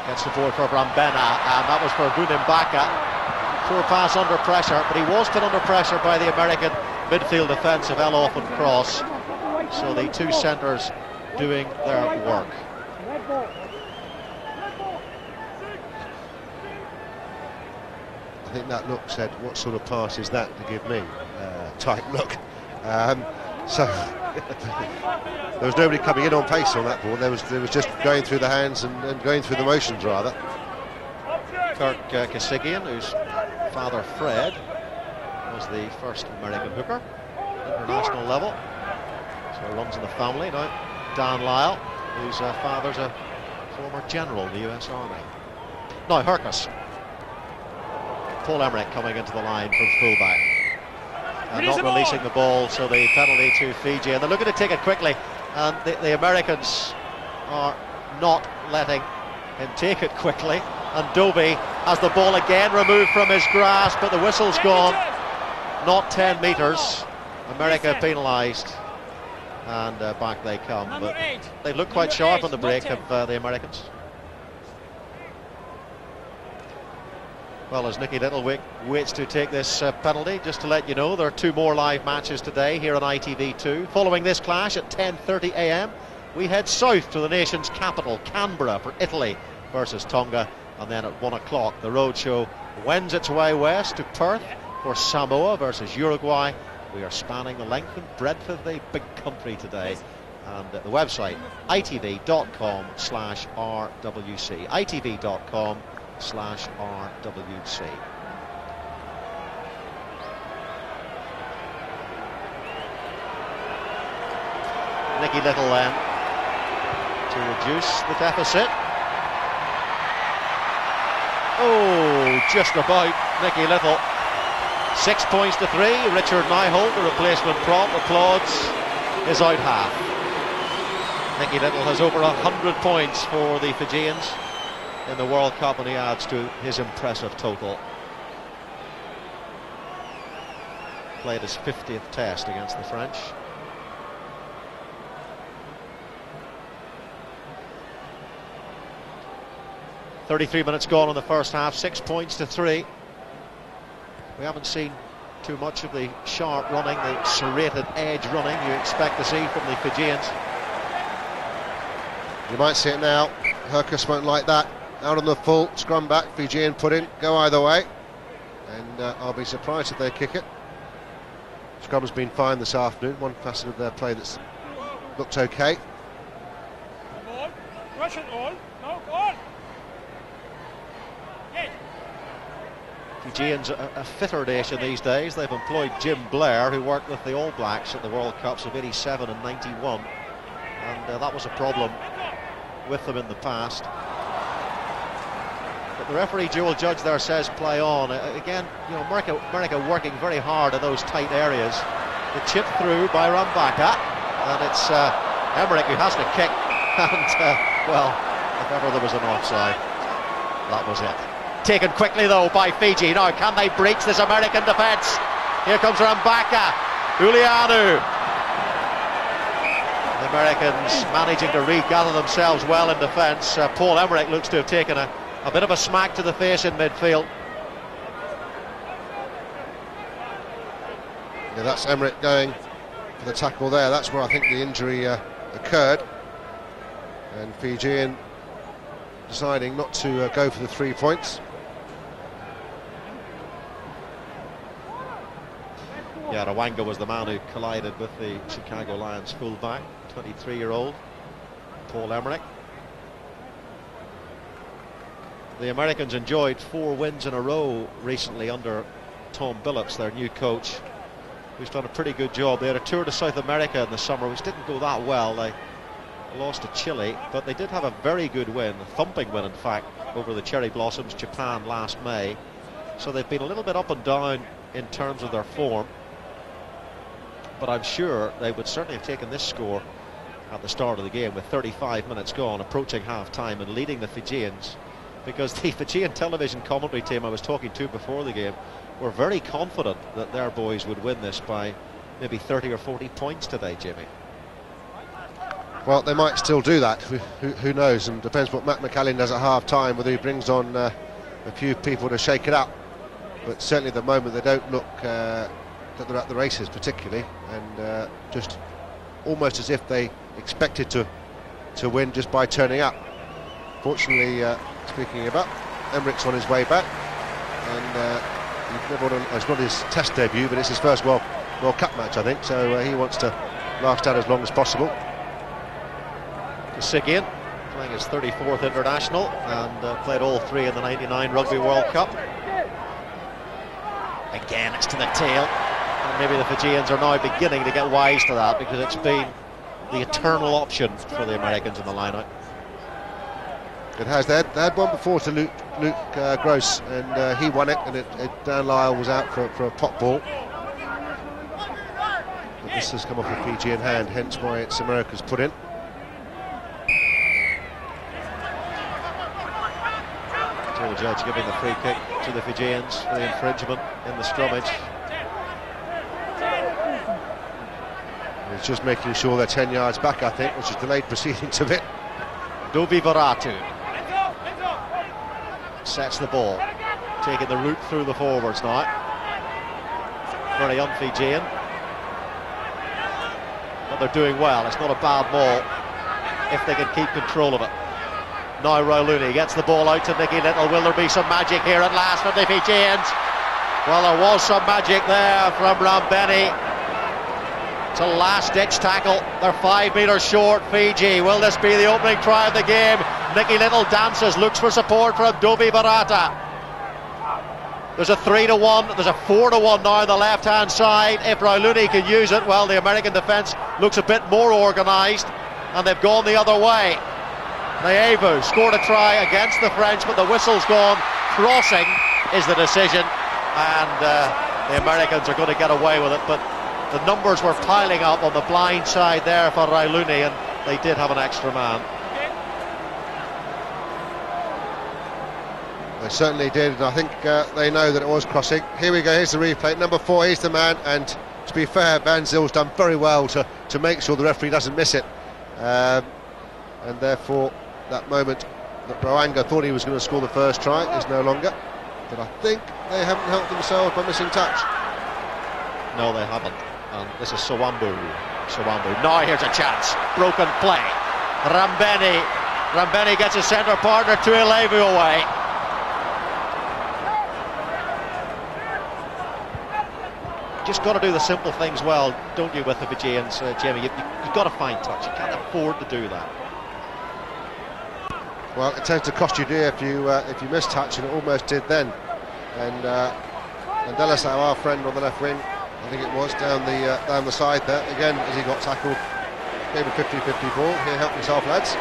gets the ball for Brambena, and that was for Vunim Baka. Poor pass under pressure, but he was put under pressure by the American midfield defence of Eloff and Cross. So the two centres doing their work. I I think that look said, what sort of pass is that to give me? Type look. So there was nobody coming in on pace on that ball. There was just going through the hands and going through the motions rather. Kirk Kasigian, whose father Fred was the first American hooker, international level. So runs in the family. Now Dan Lyle, whose father's a former general in the US Army. Now Hercus. Paul Emmerich coming into the line from fullback. And not releasing the ball, so the penalty to Fiji. And they're looking to take it quickly. And the Americans are not letting him take it quickly. And Dobie has the ball again removed from his grasp, but the whistle's gone. Not 10 metres. America penalised. And back they come. But they look quite sharp on the break of the Americans. Well, as Nicky Little waits to take this penalty, just to let you know, there are 2 more live matches today here on ITV2. Following this clash at 10:30 AM, we head south to the nation's capital, Canberra, for Italy versus Tonga. And then at 1 o'clock, the roadshow wends its way west to Perth for Samoa versus Uruguay. We are spanning the length and breadth of the big country today. And at the website, itv.com/RWC. itv.com/RWC. Nicky Little then to reduce the deficit. Oh, just about Nicky Little. 6 points to 3. Richard Nyholt, the replacement prop, applauds his out half. Nicky Little has over 100 points for the Fijians in the World Cup, and he adds to his impressive total. Played his 50th test against the French. .33 minutes gone in the first half, 6 points to 3. We haven't seen too much of the sharp running, the serrated edge running you expect to see from the Fijians. You might see it now. Hercus won't like that. Out on the full, scrum back, Fijian put in, go either way. And I'll be surprised if they kick it. Scrum's been fine this afternoon, one facet of their play that's looked okay. Come on, rush it on, no, go on. Fijians a fitter nation these days. They've employed Jim Blair, who worked with the All Blacks at the World Cups of 87 and 91. And that was a problem with them in the past. But the referee, Joel Judge, there says play on. Again, you know, America working very hard in those tight areas. The chip through by Rambaka, and it's Emmerich who has to kick. And well, if ever there was an offside, that was it. Taken quickly though by Fiji. Now can they breach this American defence? Here comes Rambaka, Ulianu. The Americans managing to regather themselves well in defence. Paul Emmerich looks to have taken a bit of a smack to the face in midfield. Yeah, that's Emmerich going for the tackle there. That's where I think the injury occurred. And Fijian deciding not to go for the 3 points. Yeah, Rawanga was the man who collided with the Chicago Lions fullback, 23-year-old Paul Emmerich. The Americans enjoyed 4 wins in a row recently under Tom Billups, their new coach, who's done a pretty good job. They had a tour to South America in the summer, which didn't go that well. They lost to Chile, but they did have a very good win, a thumping win in fact, over the Cherry Blossoms, Japan, last May. So they've been a little bit up and down in terms of their form, but I'm sure they would certainly have taken this score at the start of the game with 35 minutes gone, approaching half-time and leading the Fijians, because the Fijian television commentary team I was talking to before the game were very confident that their boys would win this by maybe 30 or 40 points today, Jimmy. Well, they might still do that, who knows, and depends what Matt McCallin does at half-time, whether he brings on a few people to shake it up. But certainly at the moment they don't look that they're at the races particularly, and just almost as if they expected to win just by turning up. Fortunately, speaking of up, Emmerich's on his way back, and It's not his Test debut, but it's his first World Cup match, I think. So he wants to last out as long as possible. Kasigian, playing his 34th international, and played all three in the '99 Rugby World Cup. Again, it's to the tail, and maybe the Fijians are now beginning to get wise to that, because it's been the eternal option for the Americans in the line-out. It has. They had one before to Luke Gross, and he won it, and Dan Lyle was out for a pot ball. But this has come off a Fijian hand, hence why it's America's put in. The judge giving the free kick to the Fijians for the infringement in the scrummage. It's just making sure they're 10 yards back, I think, which has delayed proceedings a bit. Dovi Varatu sets the ball, taking the route through the forwards now. Very un-Fijian, but they're doing well. It's not a bad ball if they can keep control of it. Now Rauluni gets the ball out to Nicky Little. Will there be some magic here at last from the Fijians? Well, there was some magic there from Rambeni. It's a last-ditch tackle. They're 5 metres short, Fiji. Will this be the opening try of the game? Nicky Little dances, looks for support from Dovi Barata. There's a 3-1, there's a 4-1 now on the left-hand side. If Rauluni can use it, well, the American defence looks a bit more organised, and they've gone the other way. Naevu scored a try against the French, but the whistle's gone. Crossing is the decision, and the Americans are going to get away with it, but the numbers were piling up on the blind side there for Rauluni, and they did have an extra man. They certainly did, and I think they know that it was crossing. Here we go, here's the replay. Number 4, he's the man, and to be fair, Van Zyl's done very well to make sure the referee doesn't miss it. And therefore, that moment that Rwanga thought he was going to score the first try is no longer. But I think they haven't helped themselves by missing touch. No, they haven't. And this is Sowambu. Now here's a chance. Broken play. Rambeni gets his centre partner to Elevu away. Just got to do the simple things well, don't you, with the Fijians, Jamie? You've got to find touch. You can't afford to do that. Well, it tends to cost you dear if you miss touch, and it almost did then. And Delasau, our friend on the left wing, I think it was, down the side there, again, as he got tackled, gave a 50-50 ball. Here, help yourself, lads.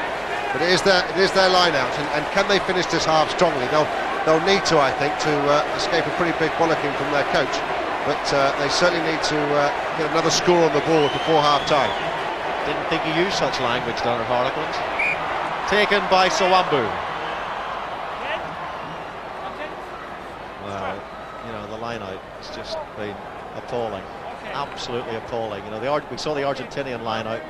But it is their line-out, and can they finish this half strongly? They'll need to, I think, to escape a pretty big bollocking from their coach. But they certainly need to get another score on the board before half-time. Didn't think he used such language down at Harlequins. Taken by Sowambu. Well, you know, the line-out has just been appalling, absolutely appalling. You know, we saw the Argentinian line-out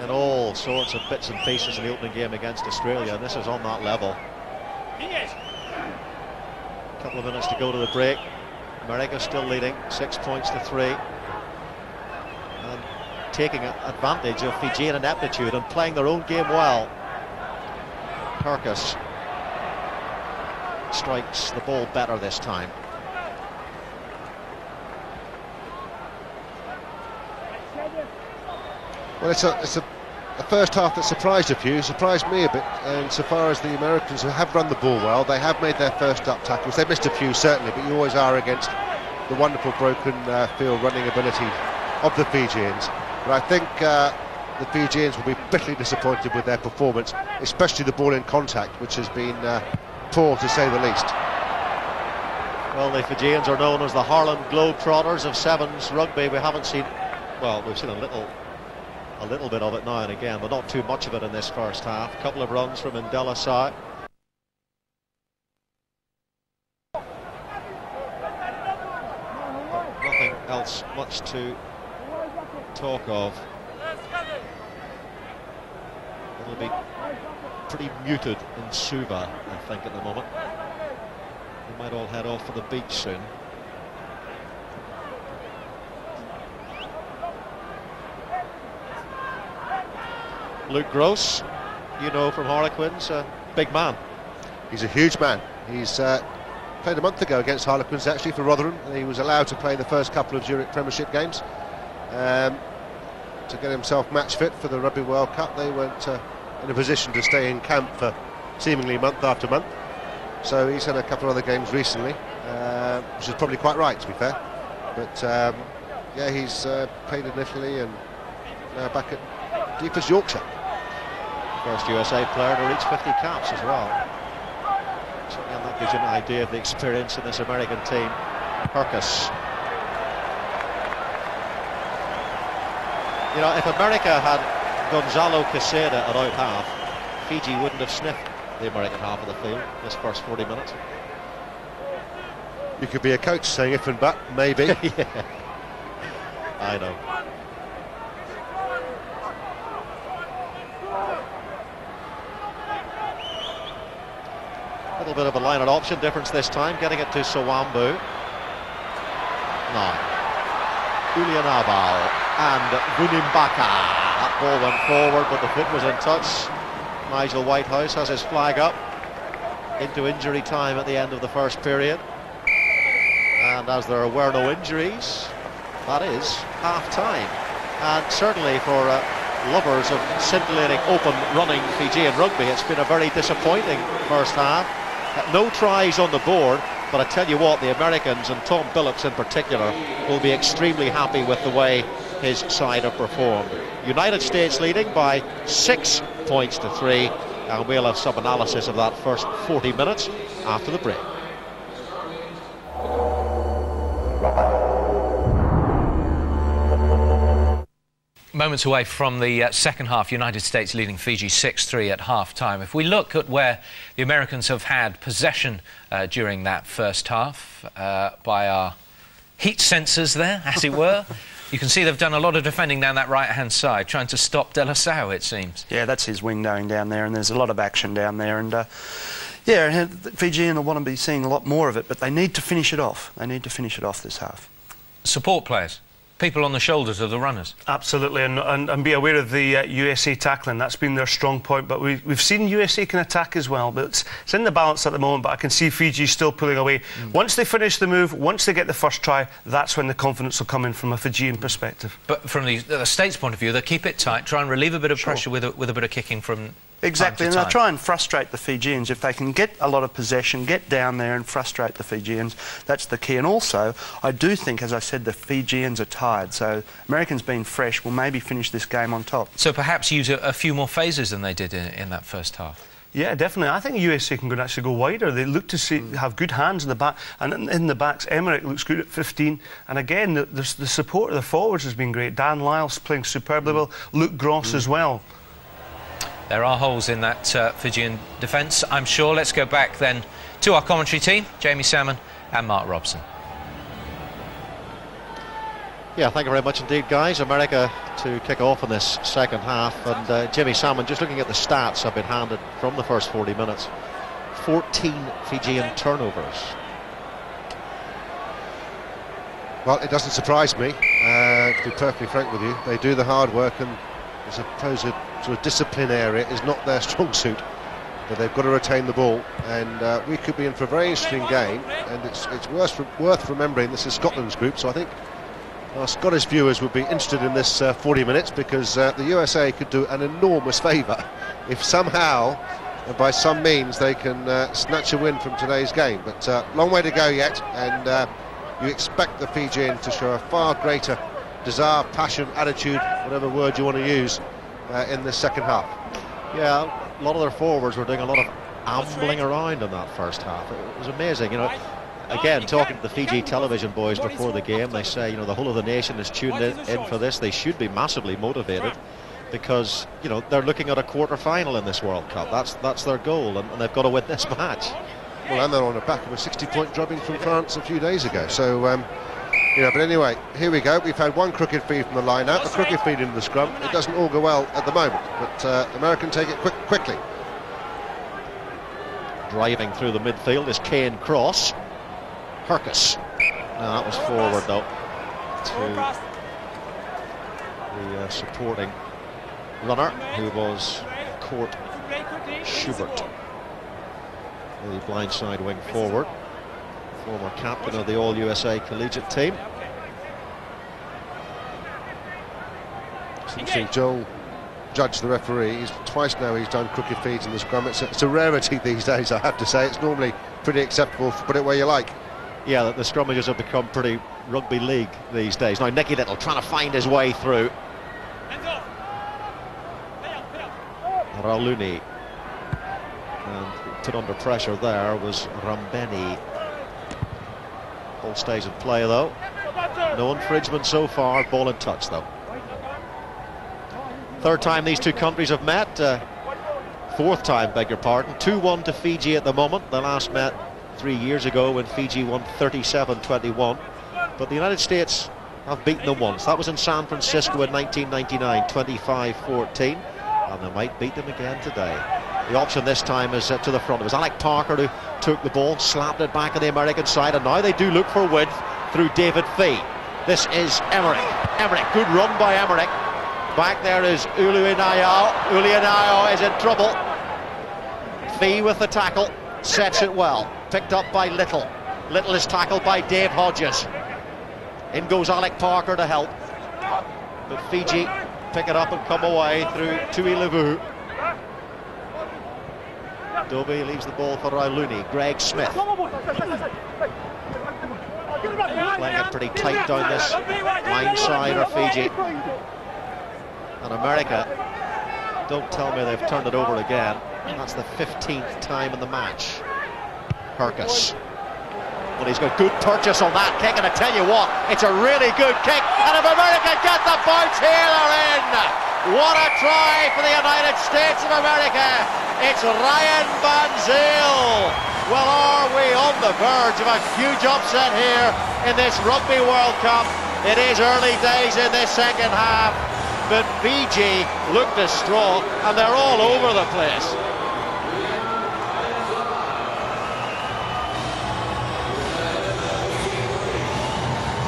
in all sorts of bits and pieces in the opening game against Australia, and this is on that level. A couple of minutes to go to the break. America still leading 6 points to 3, and taking advantage of Fijian ineptitude and playing their own game well. Kirkus strikes the ball better this time. Well, it's a first half that surprised a few, surprised me a bit, and so far as the Americans have run the ball well, they have made their first up tackles. They missed a few certainly, but you always are against the wonderful broken field running ability of the Fijians. But I think the Fijians will be bitterly disappointed with their performance, especially the ball in contact, which has been poor to say the least. Well, the Fijians are known as the Harlem Globetrotters of Sevens rugby. We haven't seen, well, we've seen a little bit of it now and again, but not too much of it in this first half. A couple of runs from Indela Sai. Nothing else much to talk of. It'll be pretty muted in Suva, I think, at the moment. We might all head off for the beach soon. Luke Gross, you know, from Harlequins, a big man. He's a huge man. He's played a month ago against Harlequins actually for Rotherham, and he was allowed to play the first couple of Zurich Premiership games to get himself match fit for the Rugby World Cup. They weren't in a position to stay in camp for seemingly month after month, so he's had a couple of other games recently, which is probably quite right, to be fair. But yeah, he's played in Italy and now back at deep as Yorkshire. First USA player to reach 50 caps as well. So again, that gives you an idea of the experience in this American team. Hercus. You know, if America had Gonzalo Quesada at out half, Fiji wouldn't have sniffed the American half of the field this first 40 minutes. You could be a coach saying if and but, maybe. Yeah. I know. A little bit of a line and option difference this time, getting it to Sawambu. Now, Ulianabal and Vunimbaka. That ball went forward, but the foot was in touch. Nigel Whitehouse has his flag up into injury time at the end of the first period. And as there were no injuries, that is half-time. And certainly for lovers of scintillating, open running Fijian rugby, it's been a very disappointing first half. No tries on the board, but I tell you what, the Americans, and Tom Billups in particular, will be extremely happy with the way his side have performed. United States leading by 6 points to 3, and we'll have some analysis of that first 40 minutes after the break. Moments away from the second half, United States leading Fiji 6-3 at half-time. If we look at where the Americans have had possession during that first half, by our heat sensors there, as it were, you can see they've done a lot of defending down that right-hand side, trying to stop De La Salle, it seems. Yeah, that's his wing going down there, and there's a lot of action down there. And yeah, Fijian will want to be seeing a lot more of it, but they need to finish it off. They need to finish it off this half. Support players. People on the shoulders of the runners. Absolutely, and be aware of the USA tackling. That's been their strong point, but we've seen USA can attack as well, but it's in the balance at the moment. But I can see Fiji still pulling away. Once they finish the move, once they get the first try, that's when the confidence will come in from a Fijian perspective. But from the States' point of view, they keep it tight, try and relieve a bit of pressure with a bit of kicking from exactly, time to and time. they'll try and frustrate the Fijians. If they can get a lot of possession, get down there and frustrate the Fijians, that's the key. And also, I do think, as I said, the Fijians are tired, so Americans being fresh will maybe finish this game on top. So perhaps use a few more phases than they did in that first half. Yeah, definitely. I think USA can actually go wider. They look to have good hands in the back, and in the backs, Emmerich looks good at 15. And again, the support of the forwards has been great. Dan Lyles playing superbly well. Luke Gross as well. There are holes in that Fijian defence, I'm sure. Let's go back then to our commentary team, Jamie Salmon and Mark Robson. Yeah, thank you very much indeed, guys. America to kick off in this second half, and Jimmy Salmon, just looking at the stats I've been handed from the first 40 minutes, 14 Fijian turnovers. Well, it doesn't surprise me, to be perfectly frank with you. They do the hard work, and I suppose a sort of discipline area is not their strong suit, but they've got to retain the ball, and we could be in for a very interesting game. And it's worth remembering this is Scotland's group, so I think our Scottish viewers would be interested in this 40 minutes, because the USA could do an enormous favour if somehow, by some means, they can snatch a win from today's game. But long way to go yet, and you expect the Fijian to show a far greater desire, passion, attitude, whatever word you want to use, in the second half. Yeah, a lot of their forwards were doing a lot of ambling around in that first half. It was amazing, you know. Again, talking to the Fiji television boys before the game, they say, you know, the whole of the nation is tuned in for this. They should be massively motivated, because, you know, they're looking at a quarter-final in this World Cup. That's their goal, and they've got to win this match. Well, and they're on the back of a 60-point drubbing from France a few days ago. So, you know, but anyway, here we go. We've had one crooked feed from the line-out, a crooked feed into the scrum. It doesn't all go well at the moment, but American take it quickly. Driving through the midfield is Kane Cross. Hercus. No, that was forward though, to the supporting runner, who was Court Schubert, the blindside wing forward. former captain of the All-USA collegiate team. See Joel Judge, the referee, twice now he's done crooked feeds in the scrum. It's a rarity these days, I have to say. It's normally pretty acceptable, put it where you like. Yeah, the scrummages have become pretty rugby league these days. Now Nicky Little trying to find his way through. Rauluni, and put under pressure there was Rambeni. Ball stays in play though. No infringement so far, ball in touch though. Third time these two countries have met, fourth time, beg your pardon. 2-1 to Fiji at the moment. They last met 3 years ago when Fiji won 37-21. But the United States have beaten them once. That was in San Francisco in 1999, 25-14. And they might beat them again today. The option this time is to the front. It was Alec Parker who took the ball, slapped it back on the American side, and now they do look for width through David Fee. This is Emmerich. Emmerich, good run by Emmerich. Back there is Uluinao. Uluinao is in trouble. Fee with the tackle, sets it well. Picked up by Little. Little is tackled by Dave Hodges. In goes Alec Parker to help. But Fiji pick it up and come away through Tui Levu. Dobie leaves the ball for Rauluni. Greg Smith playing it pretty tight down this line side of Fiji. And America, don't tell me they've turned it over again. That's the 15th time in the match. Hercus. Well, he's got good purchase on that kick, and I tell you what, it's a really good kick. And if America get the bounce here, they're in. What a try for the United States of America. It's Ryan Van Zyl. Well, are we on the verge of a huge upset here in this Rugby World Cup? It is early days in this second half, but Fiji look distraught and they're all over the place.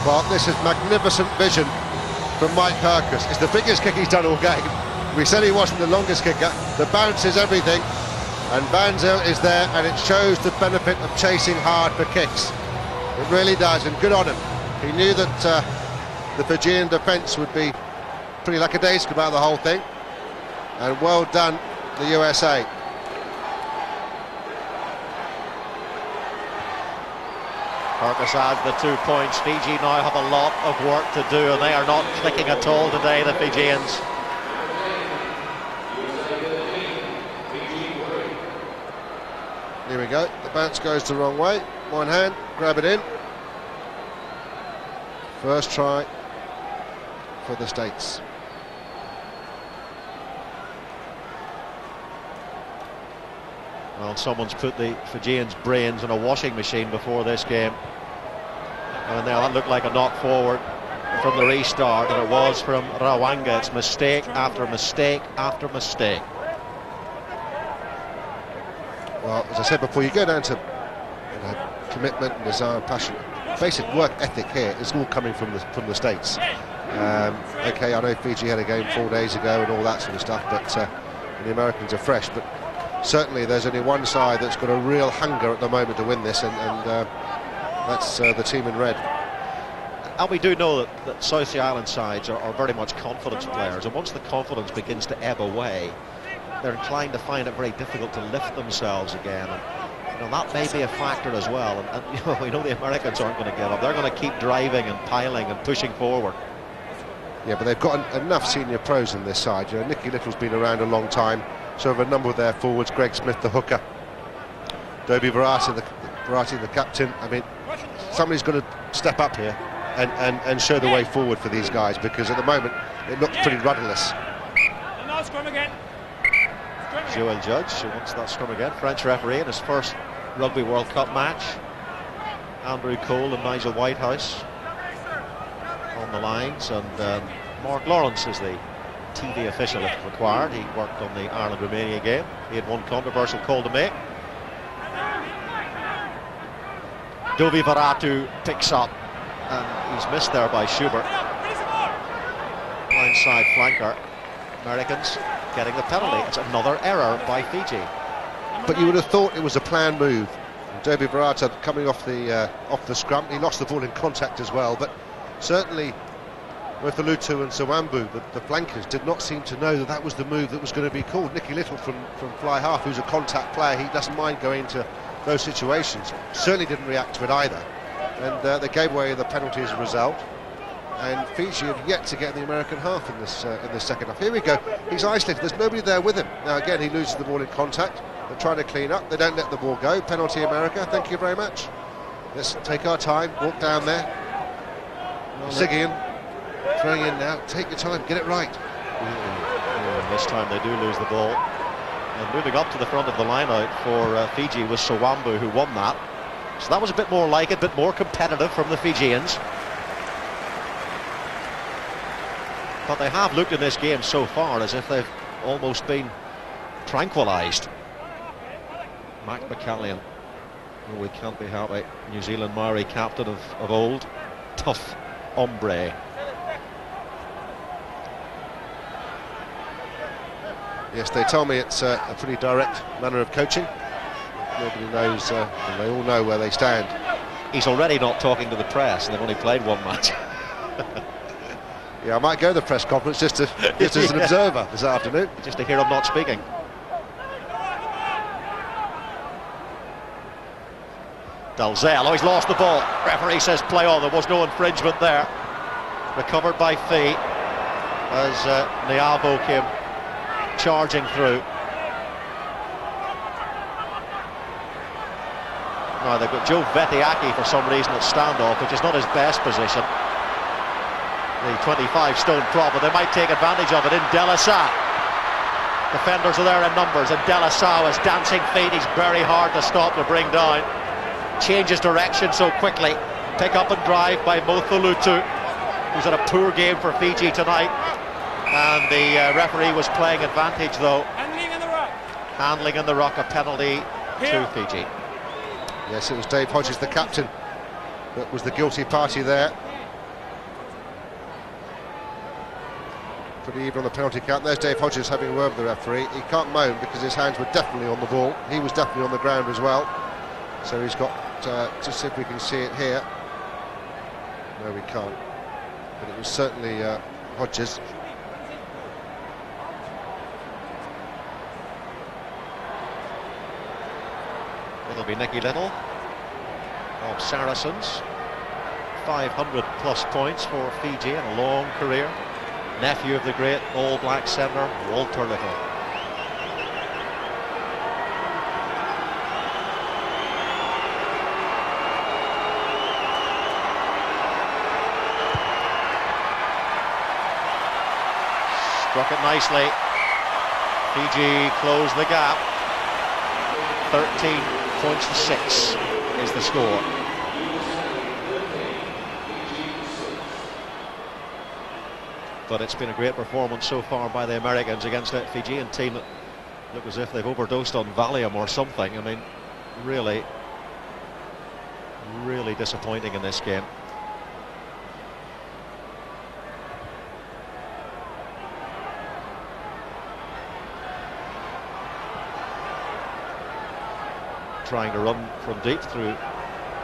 Well, this is magnificent vision from Mike Hercus. It's the biggest kick he's done all game. We said he wasn't the longest kicker. The bounce is everything, and Van Zyl is there, and it shows the benefit of chasing hard for kicks. It really does, and good on him. He knew that the Fijian defence would be pretty lackadaisical about the whole thing, and well done, the USA. Hercus adds the 2 points. Fiji now have a lot of work to do, and they are not clicking at all today, the Fijians. Here we go, the bounce goes the wrong way. One hand, grab it in. First try for the States. Well, someone's put the Fijians' brains in a washing machine before this game. And now that looked like a knock forward from the restart, and it was from Rawanga. It's mistake after mistake after mistake. Well, as I said before, you go down to commitment and desire and passion. Basic work ethic here is all coming from the States. Okay, I know Fiji had a game 4 days ago and all that sort of stuff, but the Americans are fresh. But certainly there's only one side that's got a real hunger at the moment to win this, and that's the team in red. And we do know that South Sea Island sides are very much confidence players, and once the confidence begins to ebb away, they're inclined to find it very difficult to lift themselves again. And that may be a factor as well. And we know the Americans aren't going to give up. They're going to keep driving and piling and pushing forward. Yeah, but they've got enough senior pros in this side. Nicky Little's been around a long time. So have a number of their forwards. Greg Smith, the hooker. Dobie Varati, the captain. I mean, somebody's got to step up here and show the way forward for these guys, because at the moment it looks pretty rudderless. Scrum again. Joel Judge, who wants that scrum again. French referee in his first Rugby World Cup match. Andrew Cole and Nigel Whitehouse on the lines, and Mark Lawrence is the TV official if required. He worked on the Ireland-Romania game. He had one controversial call to make. Dovi Varatu picks up, and he's missed there by Schubert. Blindside flanker. Americans getting the penalty. It's another error by Fiji. But you would have thought it was a planned move. Ndovi Barata coming off the scrum. He lost the ball in contact as well, but certainly with the Lutu and Sawambu, the flankers did not seem to know that that was the move that was going to be called. Nicky Little from fly half, who's a contact player, he doesn't mind going into those situations. Certainly didn't react to it either, and they gave away the penalty as a result. And Fiji have yet to get the American half in this second half. Here we go. He's isolated. There's nobody there with him. Now again, he loses the ball in contact. They're trying to clean up. They don't let the ball go. Penalty America. Thank you very much. Let's take our time. Walk down there. Sigian throwing in now. Take your time. Get it right. This time they do lose the ball. And moving up to the front of the line out for Fiji was Sawambu, who won that. So that was a bit more like it, a bit more competitive from the Fijians. But they have looked in this game so far as if they've almost been tranquilised. Mac McCallion, oh, we can't be happy. New Zealand Maori captain of old. Tough hombre. Yes, they tell me it's a pretty direct manner of coaching. Nobody knows, and they all know where they stand. He's already not talking to the press, and they've only played one match. Yeah, I might go to the press conference just as an observer this afternoon. Just to hear him not speaking. Dalzell, oh, he's lost the ball. Referee says play on. There was no infringement there. Recovered by Fee as Niavo came charging through. Now they've got Joe Vetiaki for some reason at standoff, which is not his best position. The 25-stone prop, but they might take advantage of it in Delasau. Defenders are there in numbers, and Delasau is dancing feet. He's very hard to stop, to bring down. Changes direction so quickly. Pick up and drive by Mothalutu, who's had a poor game for Fiji tonight. And the referee was playing advantage, though. Handling in the ruck. Handling in the ruck, a penalty to Fiji. Yes, it was Dave Hodges, the captain, that was the guilty party there. Pretty even on the penalty count. There's Dave Hodges having a word with the referee. He can't moan because his hands were definitely on the ball. He was definitely on the ground as well. So he's got to see if we can see it here. No, we can't. But it was certainly Hodges. It'll be Nicky Little of Saracens. 500 plus points for Fiji in a long career. Nephew of the great All Black centre Walter Little. Struck it nicely. Fiji closed the gap. 13 points to 6 is the score. But it's been a great performance so far by the Americans against a Fijian team that look as if they've overdosed on Valium or something. I mean, really, really disappointing in this game. Trying to run from deep through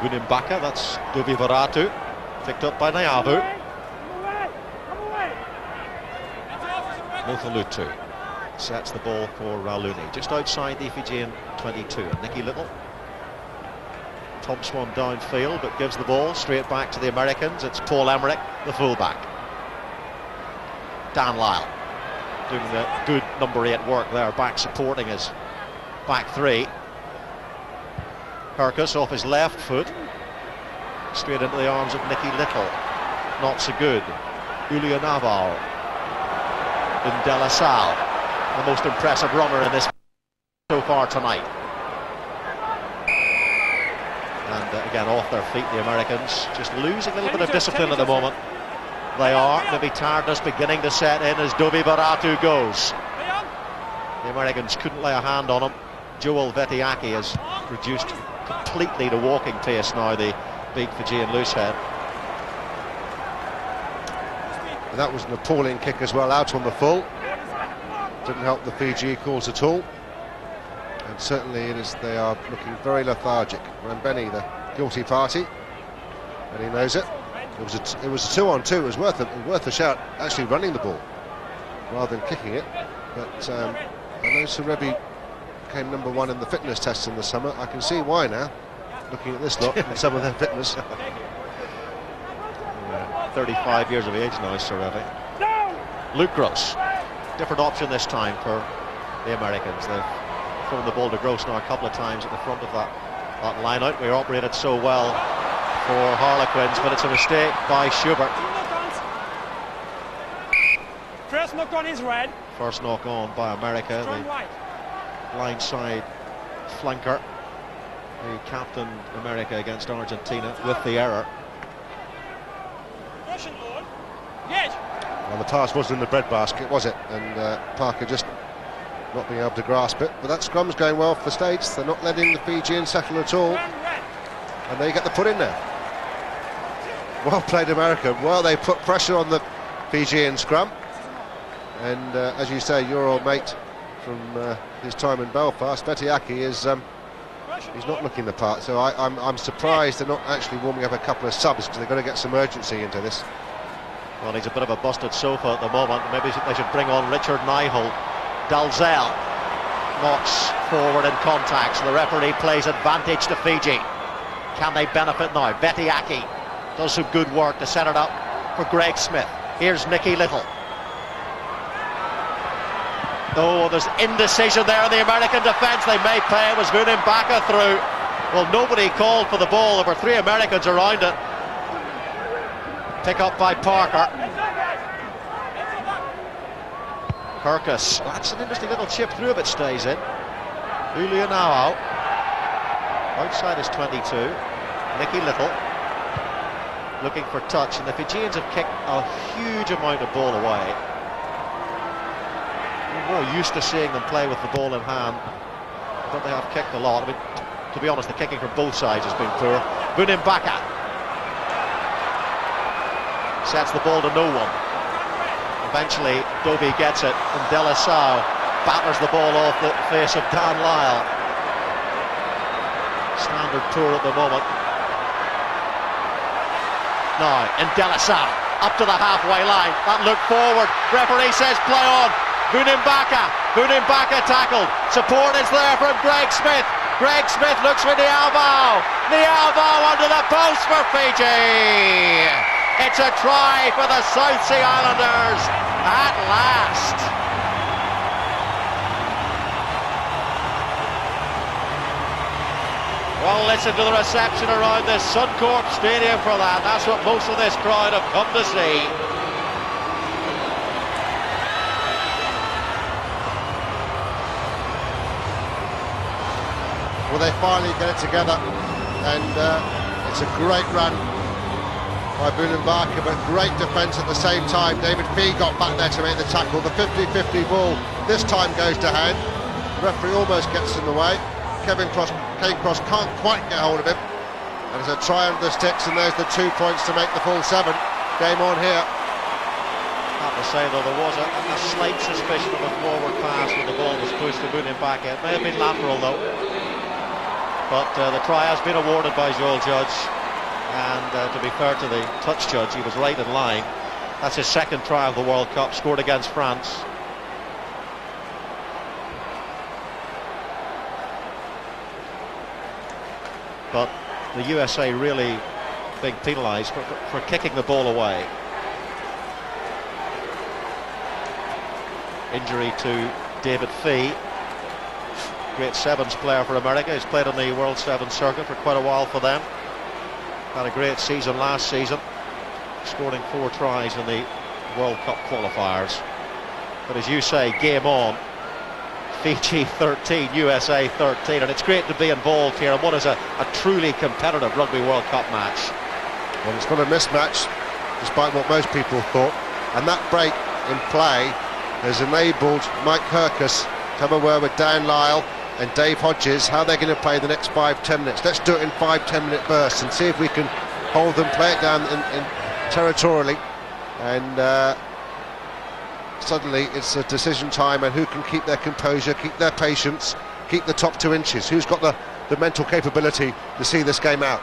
Gunimbaka. That's Ndovi Barata, picked up by Niavo. Mothalutu sets the ball for Rauluni, just outside the Fijian 22. And Nicky Little tomps one downfield, but gives the ball straight back to the Americans. It's Paul Emmerich, the fullback. Dan Lyle doing the good number 8 work there, back supporting his back three. Hercus off his left foot, straight into the arms of Nicky Little. Not so good. Julio Naval in Delasau, the most impressive runner in this so far tonight. And again, off their feet, the Americans, just losing a little bit of discipline at the moment. They are, maybe tiredness beginning to set in as Ndovi Barata goes. The Americans couldn't lay a hand on him. Joel Vetiaki has reduced completely to walking pace now, the big Fijian loosehead. And that was an appalling kick as well, out on the full. Didn't help the Fiji cause at all. And And certainly they are looking very lethargic. Rambeni, the guilty party, and he knows it. It was a 2-on-2. It was worth a shout, actually running the ball rather than kicking it. But I know Rugby came number 1 in the fitness test in the summer. I can see why now, looking at this lot and some of their fitness. 35 years of age now, Rugby. Luke Gross, different option this time for the Americans. They've thrown the ball to Gross now a couple of times at the front of that line out. We operated so well for Harlequins, but it's a mistake by Schubert. First knock on is red. First knock on by America, the blindside flanker who captained America against Argentina with the error. Russian ball. Yes. Well, the task wasn't in the breadbasket, was it? And Parker just not being able to grasp it. But that scrum's going well for the States. They're not letting the Fijians settle at all. And they get the put in there. Well played, America. Well, they put pressure on the Fijian scrum. And as you say, your old mate from his time in Belfast, Vetiaki, is he's not looking the part. So I'm surprised they're not actually warming up a couple of subs, because they've got to get some urgency into this. Well, he's a bit of a busted sofa at the moment. Maybe they should bring on Richard Niholt. Dalzell knocks forward in contact, so the referee plays advantage to Fiji. Can they benefit now? Vetiaki does some good work to set it up for Greg Smith. Here's Nicky Little. Oh, there's indecision there in the American defence. They may play it. Was Mbaka through? Well, nobody called for the ball. There were 3 Americans around it. Pick up by Parker. Kirkus. That's an interesting little chip through if it stays in. Julian now out. Outside is 22. Nicky Little looking for touch, and the Fijians have kicked a huge amount of ball away. We're more used to seeing them play with the ball in hand, but they have kicked a lot. I mean, to be honest, the kicking from both sides has been poor. Mbaka sets the ball to no one. Eventually, Dobie gets it, and De La Salle batters the ball off the face of Dan Lyle. Standard poor at the moment. Now, in De La Salle, up to the halfway line. That look forward. Referee says play on. Mbaka tackled. Support is there from Greg Smith. Greg Smith looks for Nialvo. Nialvo under the post for Fiji. It's a try for the South Sea Islanders at last. Well, listen to the reception around this Suncorp Stadium for that. That's what most of this crowd have come to see. Well, they finally get it together, and it's a great run by Mbaka, but great defence at the same time. David Fee got back there to make the tackle. The 50-50 ball this time goes to hand. The referee almost gets in the way. Kane Cross can't quite get hold of him, and it's a try under the sticks, and there's the 2 points to make the full 7. Game on here. Have to say, though, there was a slight suspicion of a forward pass when the ball was pushed to Mbaka. It may have been lateral, though, but the try has been awarded by Joel Judge, and to be fair to the touch judge, he was right in line. That's his second try of the World Cup, scored against France. But the USA really being penalised for kicking the ball away. Injury to David Fee, great sevens player for America. He's played on the World Sevens circuit for quite a while for them. Had a great season last season, scoring 4 tries in the World Cup qualifiers. But as you say, game on. Fiji 13, USA 13, and it's great to be involved here in what is a truly competitive Rugby World Cup match. Well, it's not a mismatch, despite what most people thought, and that break in play has enabled Mike Kirkus to have a word with Dan Lyle and Dave Hodges how they're going to play the next 5-10 minutes. Let's do it in 5-10 minute bursts and see if we can hold them, play it down in territorially, and suddenly it's a decision time, and who can keep their composure, keep their patience, keep the top 2 inches? Who's got the mental capability to see this game out?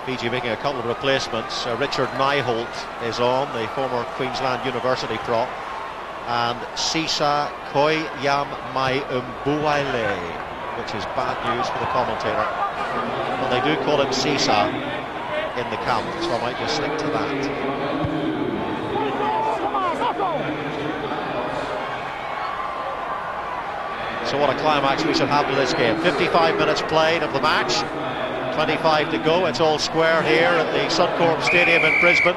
Fiji making a couple of replacements. Richard Nyholt is on, the former Queensland University prop, and Sisa Koyamai-Umbuaile, which is bad news for the commentator. Well, they do call him Sisa in the camp, so I might just stick to that. So what a climax we should have to this game. 55 minutes played of the match, 25 to go. It's all square here at the Suncorp Stadium in Brisbane.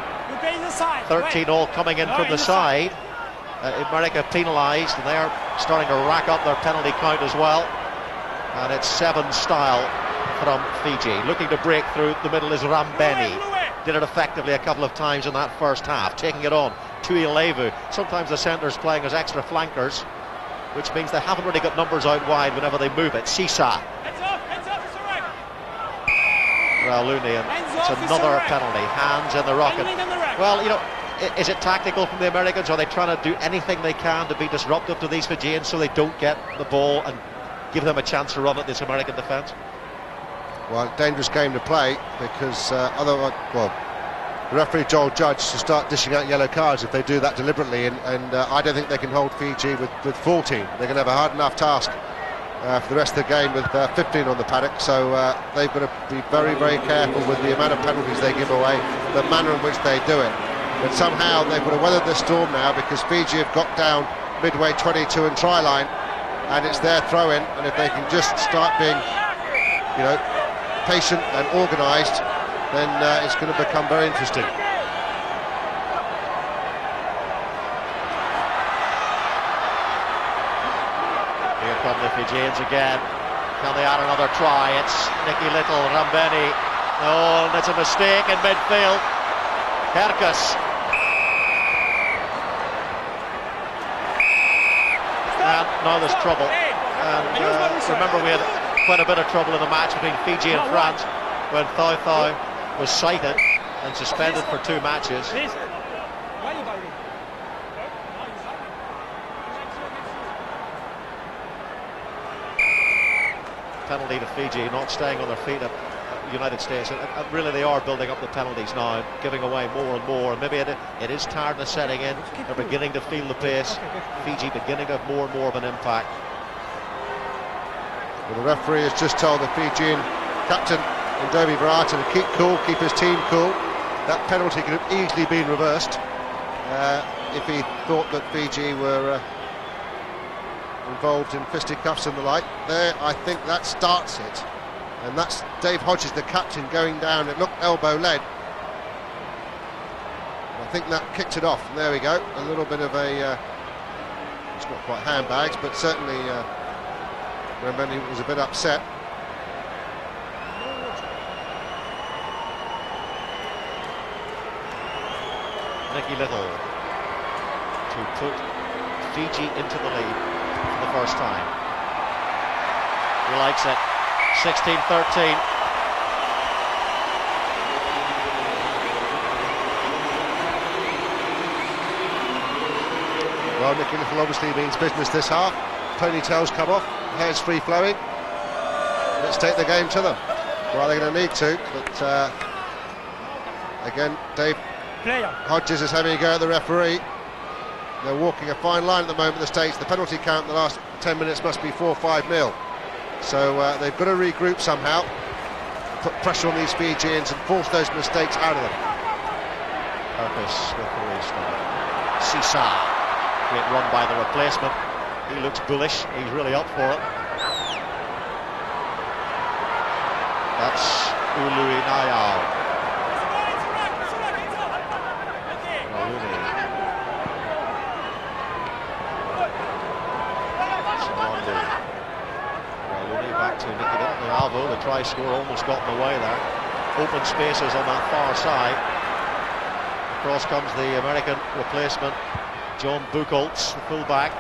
13 all coming in from the side. America penalised, and they are starting to rack up their penalty count as well. And it's 7 style from Fiji. Looking to break through the middle is Rambeni. Did it effectively a couple of times in that first half, taking it on to Ilevu. Sometimes the centres playing as extra flankers, which means they haven't really got numbers out wide whenever they move it. Sisa. Rauluni, and it's another penalty. Hands in the rocket. Well, you know, is it tactical from the Americans? Are they trying to do anything they can to be disruptive to these Fijians so they don't get the ball and give them a chance to run at this American defence? Well, dangerous game to play, because otherwise, well, the referee Joel Judge to start dishing out yellow cards if they do that deliberately, and I don't think they can hold Fiji with 14. They're going to have a hard enough task for the rest of the game with 15 on the paddock, so they've got to be very, very careful with the amount of penalties they give away, the manner in which they do it. But somehow they've got to weather the storm now, because Fiji have got down midway 22 and try line, and it's their throw-in, and if they can just start being, you know, patient and organised, then it's going to become very interesting. Here come the Fijians again. Can they add another try? It's Nicky Little, Rambeni. Oh, and it's a mistake in midfield. Herkus. And now there's trouble. And remember, we had quite a bit of trouble in the match between Fiji and France when Thau Thau was cited and suspended for 2 matches. Penalty to Fiji, not staying on their feet at United States, and really they are building up the penalties now, giving away more and more, and maybe it is tiredness setting in. They're beginning to feel the pace. Fiji beginning to have more and more of an impact. Well, the referee has just told the Fijian captain Ndovi Varata to keep cool, keep his team cool. That penalty could have easily been reversed if he thought that Fiji were involved in fisticuffs and the like. There, I think that starts it, and that's Dave Hodges, the captain, going down. It looked elbow led. I think that kicked it off, and there we go. A little bit of a it's not quite handbags, but certainly Rambeni was a bit upset. Nicky Little to put Fiji into the lead for the first time. He likes it. 16-13. Well, Nicky Little obviously means business this half. Ponytails come off, hair's free flowing. Let's take the game to them. Well, they're going to need to, but again, Dave Hodges is having a go at the referee. They're walking a fine line at the moment, the States. The penalty count in the last 10 minutes must be 4-5-0. So they've got to regroup somehow, put pressure on these Fijians and force those mistakes out of them. Purpose with the restart. Sisa, great run by the replacement. He looks bullish, he's really up for it. That's Ului Nayao. Rauluni. Rauluni back to Nicky Little. Alvo, the try scorer, almost got in the way there. Open spaces on that far side. Across comes the American replacement, John Buchholz, the fullback.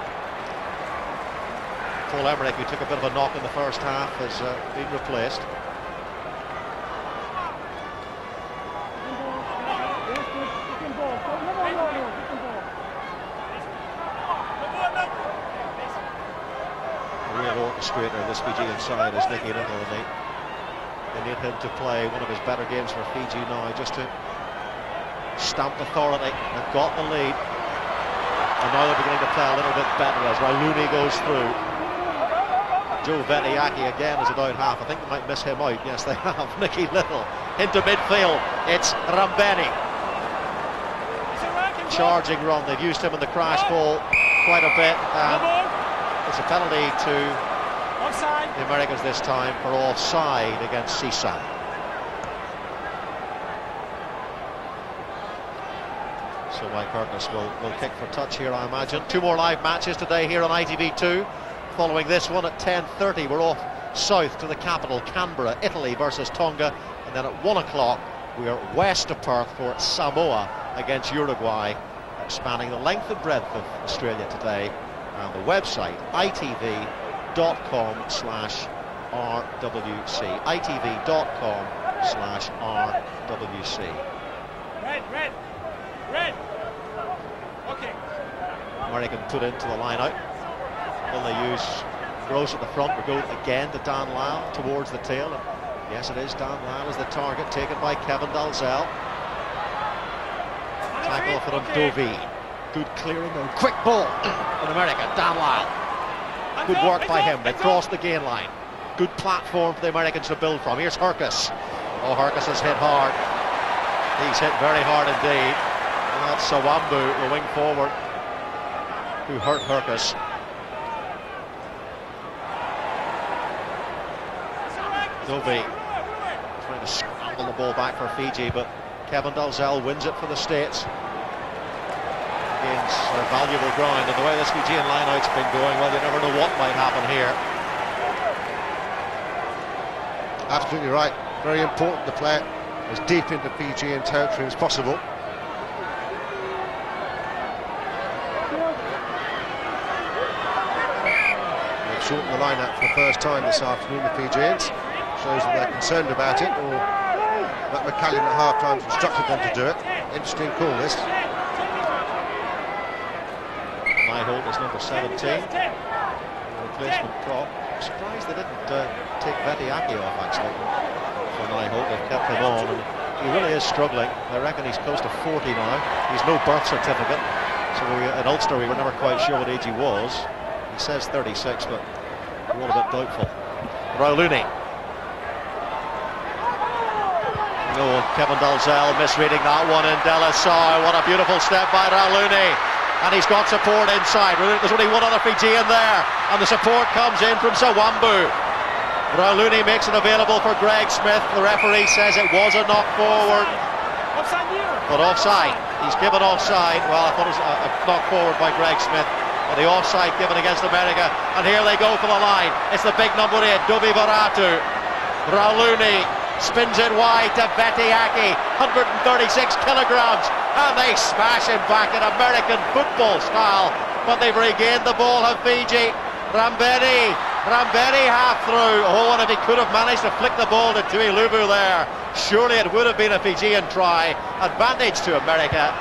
Paul Emmerich, who took a bit of a knock in the first half, has been replaced. A real orchestrator of this Fijian side is Nicky Little, and they need him to play one of his better games for Fiji now, just to stamp authority. They've got the lead, and now they're beginning to play a little bit better as Rauluni goes through. Joe Vetiaki again is a down half. I think they might miss him out. Yes, they have. Nicky Little into midfield. It's Rambeni. Charging run. They've used him in the crash ball quite a bit. It's a penalty to the Americans this time for offside against Sisang. So Mike Harkness will kick for touch here, I imagine. 2 more live matches today here on ITV2. Following this one at 10:30, we're off south to the capital, Canberra, Italy versus Tonga. And then at 1 o'clock, we are west of Perth for Samoa against Uruguay, spanning the length and breadth of Australia today. And the website, itv.com/RWC. itv.com/RWC. Red. Okay. American put into the line out. Will they use Gross at the front? We go again to Dan Lyle towards the tail. And yes, it is Dan Lyle as the target, taken by Kevin Dalzell. Tackle for Dovi. Good clearing and quick ball in America. Dan Lyle. Good work by him. They crossed the gain line. Good platform for the Americans to build from. Here's Hercus. Oh, Hercus has hit hard. He's hit very hard indeed. And that's Sawambu, the wing forward, who hurt Hercus. Dovi trying to scramble the ball back for Fiji, but Kevin Dalzell wins it for the States. Gains valuable ground, and the way this Fijian line-out's been going, well, you never know what might happen here. Absolutely right. Very important to play it as deep into Fijian territory as possible. They've shortened the line-up for the first time this afternoon, the Fijians. Shows that they're concerned about it, or that McCallion at half-time instructed them to do it. Interesting call, this. Nyholt is number 17. Replacement prop. I'm surprised they didn't take Vetiaki off, actually, for Nyholt. They've kept him on, and he really is struggling. I reckon he's close to 40 now. He's no birth certificate, so in Ulster we were never quite sure what age he was. He says 36, but we're all a bit doubtful. Rauluni. Oh, Kevin Dalzell misreading that one in Delasau. What a beautiful step by Rauluni. And he's got support inside. There's only one other Fijian there, and the support comes in from Sawambu. Rauluni makes it available for Greg Smith. The referee says it was a knock forward. But offside. He's given offside. Well, I thought it was a knock forward by Greg Smith. But the offside given against America. And here they go for the line. It's the big number 8, Dovi Varatu. Rauluni spins it wide to Vetiaki, 136 kilograms, and they smash him back in American football style. But they've regained the ball, have Fiji. Rambeni half through. Oh, and if he could have managed to flick the ball to Tui Lubu there, surely it would have been a Fijian try. Advantage to America,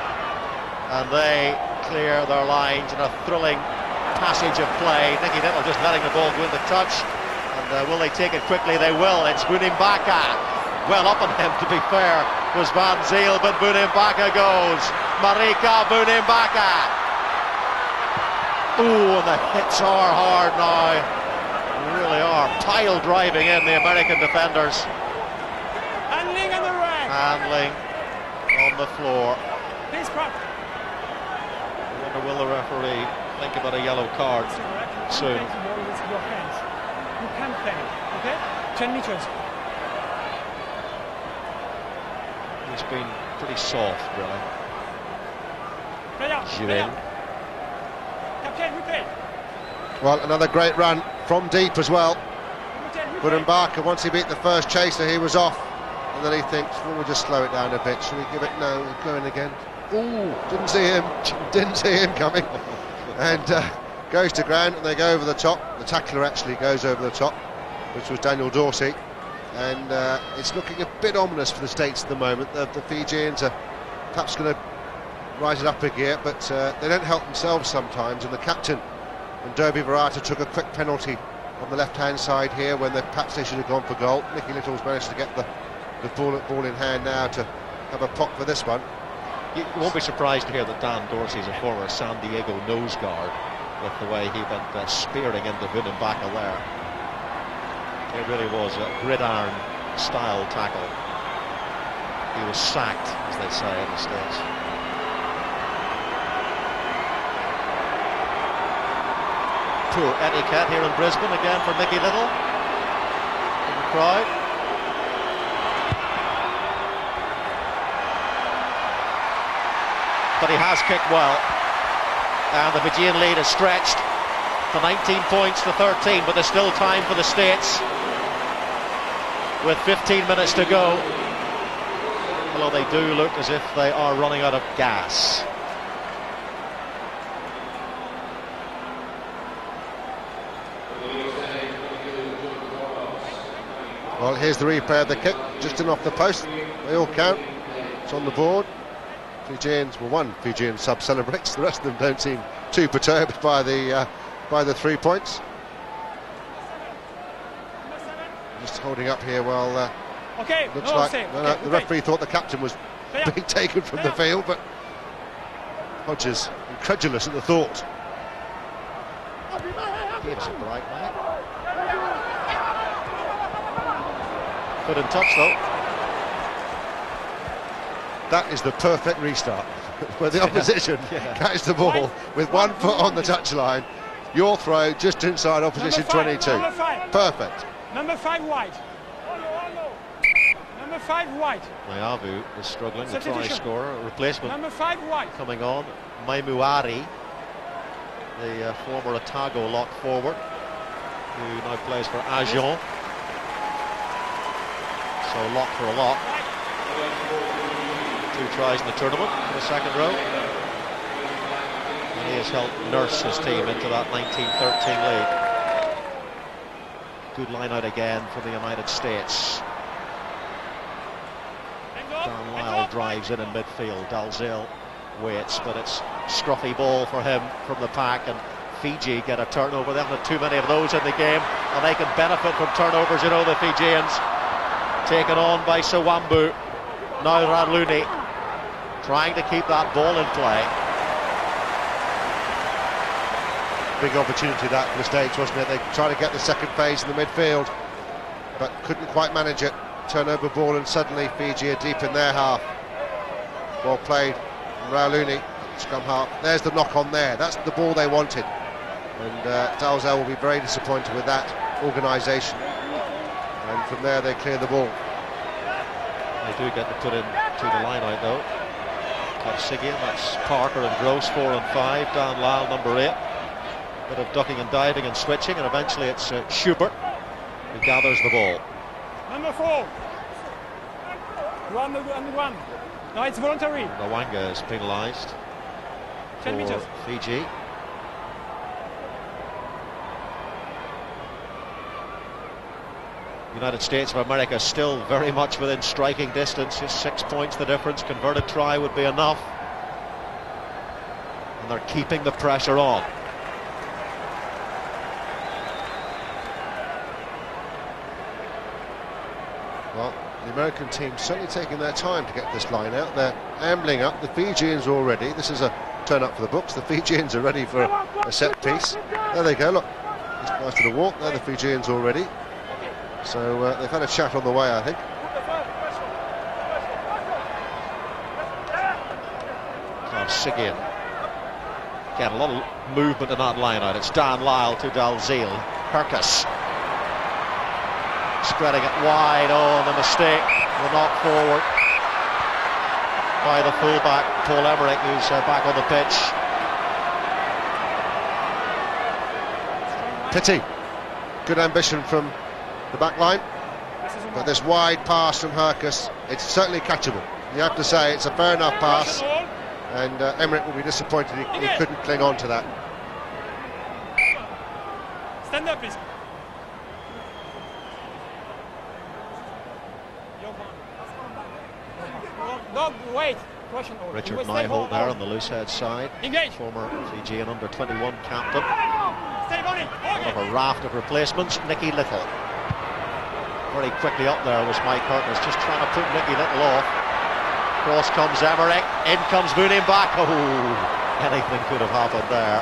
and they clear their lines in a thrilling passage of play. Nicky Little just letting the ball go in the touch. And will they take it quickly? They will. It's Bunimbaka. Well up on him, to be fair, was Van Zyl, but Bunimbaka goes. Marika Bunimbaka. Ooh, and the hits are hard now. They really are. Pile driving in the American defenders. Handling on the right. Handling on the floor. Please come. I wonder, will the referee think about a yellow card soon? You can't play, okay? 10 meters. He's been pretty soft, really. Captain, replay. Well, another great run from deep as well. Bunimbaka, once he beat the first chaser, he was off. And then he thinks, well, we'll just slow it down a bit. Shall we give it? No, we're going again. Ooh, didn't see him coming. And goes to ground, and they go over the top. The tackler actually goes over the top, which was Daniel Dorsey. And it's looking a bit ominous for the States at the moment. The Fijians are perhaps going to rise it up a gear, but they don't help themselves sometimes. And the captain, Dovi Varatu, took a quick penalty on the left-hand side here when perhaps they should have gone for goal. Mickey Little's managed to get the ball in hand now to have a pop for this one. You won't be surprised to hear that Dan Dorsey's a former San Diego nose guard with the way he went spearing into Vunnenbacher there. It really was a gridiron style tackle. He was sacked, as they say in the States. Poor etiquette here in Brisbane again for Mickey Little in the crowd. But he has kicked well, and the Fijian lead is stretched to 19 points to 13, but there's still time for the States with 15 minutes to go, although they do look as if they are running out of gas. Well, here's the replay of the kick, just in off the post. They all count. It's on the board. Fijians, well, one Fijian sub celebrates. The rest of them don't seem too perturbed by the 3 points. Just holding up here while looks like the referee thought the captain was being taken from the field, but Hodges incredulous at the thought. Gives it the right way. Put in touch though. That is the perfect restart, where the opposition catch the ball with 1 foot on the touchline. Your throw just inside opposition 22. Perfect. Number 5 wide. Number 5 wide. Maiavu is struggling, the try scorer. A replacement Number 5 wide. coming on. Maimuari, the former Otago lock forward, who now plays for Agen. So lock for a lock. 2 tries in the tournament for the second row. And he has helped nurse his team into that 1913 lead. Good line out again for the United States. Dan Lyle drives in midfield. Dalziel waits, but it's scruffy ball for him from the pack, and Fiji get a turnover. They haven't had too many of those in the game, and they can benefit from turnovers, you know, the Fijians. Taken on by Sawambu. Now Radluni trying to keep that ball in play. Big opportunity that for the States, wasn't it? They tried to get the second phase in the midfield, but couldn't quite manage it. Turnover ball, and suddenly Fiji are deep in their half. Well played from Radluni, scrum half. There's the knock on there. That's the ball they wanted. And Dalziel will be very disappointed with that organisation. And from there they clear the ball. They do get to put in to the line out though. Siggian, that's Parker and Gross 4 and 5. Dan Lyle number 8. Bit of ducking and diving and switching, and eventually it's Schubert who gathers the ball. Number 4. 1 and 1. No, it's voluntary. Nawanga is penalised 10 meters. Fiji. United States of America still very much within striking distance, just 6 points the difference. Converted try would be enough, and they're keeping the pressure on. Well, the American team certainly taking their time to get this line out. They're ambling up. The Fijians already, this is a turn up for the books. The Fijians are ready for a set piece. There they go, look, it's nice to the walk. They're the Fijians already. So they've had a chat on the way, I think. Siggian. Again, a lot of movement in that line out. It's Dan Lyle to Dalziel. Hercus spreading it wide. Oh, the mistake. The knock forward by the fullback, Paul Emmerich, who's back on the pitch. Pity. Good ambition from the back line, but this wide pass from Hercus, it's certainly catchable. You have to say it's a fair enough pass, and Emmerich will be disappointed he couldn't cling on to that. Stand up, please. No, wait. Richard Myholt there on the loose head side. Engage. Former Fijian under-21 captain. One of a raft of replacements, Nicky Little. Very quickly up there was Mike Curtis, just trying to put Nicky Little off. Cross comes Emmerich, in comes Mooning back. Oh, anything could have happened there.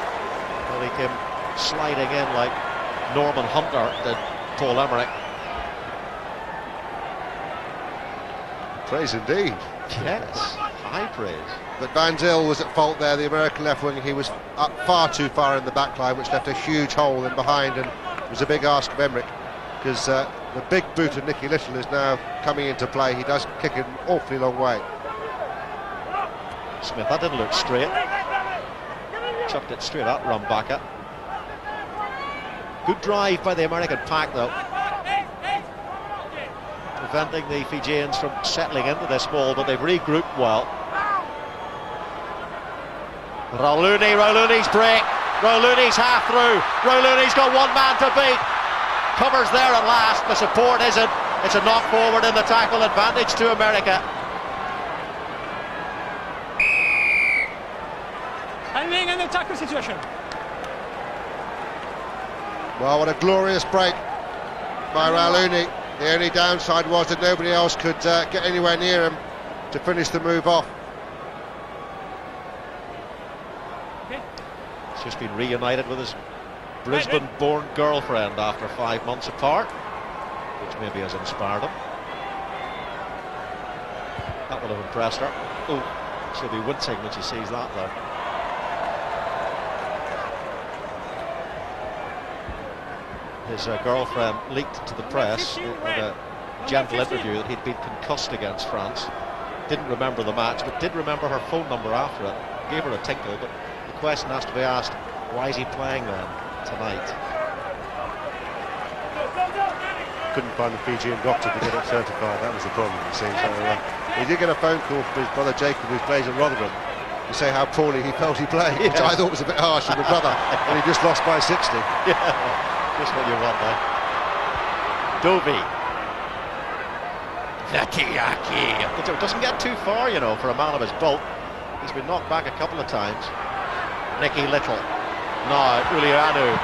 Well, he came sliding in like Norman Hunter did Paul Emmerich. Praise indeed. Yes, high praise. But Van Zyl was at fault there, the American left wing. He was up far too far in the back line, which left a huge hole in behind, and it was a big ask of Emmerich, because the big boot of Nicky Little is now coming into play. He does kick it an awfully long way. Smith, that didn't look straight. Chucked it straight up, Rumbacker. Good drive by the American pack, though, preventing the Fijians from settling into this ball, but they've regrouped well. Rauluni's break. Rauluni's half through. Rauluni's got one man to beat. Covers there at last. The support isn't. It's a knock forward in the tackle, advantage to America. Handling in the tackle situation. Well, what a glorious break by Rauluni. The only downside was that nobody else could get anywhere near him to finish the move off. He's just been reunited with his Brisbane-born girlfriend after 5 months apart, which maybe has inspired him. That will have impressed her. Oh, she'll be wincing when she sees that, though. His girlfriend leaked to the press in a gentle interview that he'd been concussed against France. Didn't remember the match, but did remember her phone number after it. Gave her a tinkle, but the question has to be asked, why is he playing then tonight? Couldn't find the Fijian doctor to get it certified. That was the problem, it seems. So, he did get a phone call from his brother Jacob, who plays at Rotherham, to say how poorly he felt he played, yes, which I thought was a bit harsh on the brother, and he just lost by 60. Yeah. Just what you want there. Dovey. It doesn't get too far, you know, for a man of his bulk. He's been knocked back a couple of times. Nicky Little. Now, Ulianu.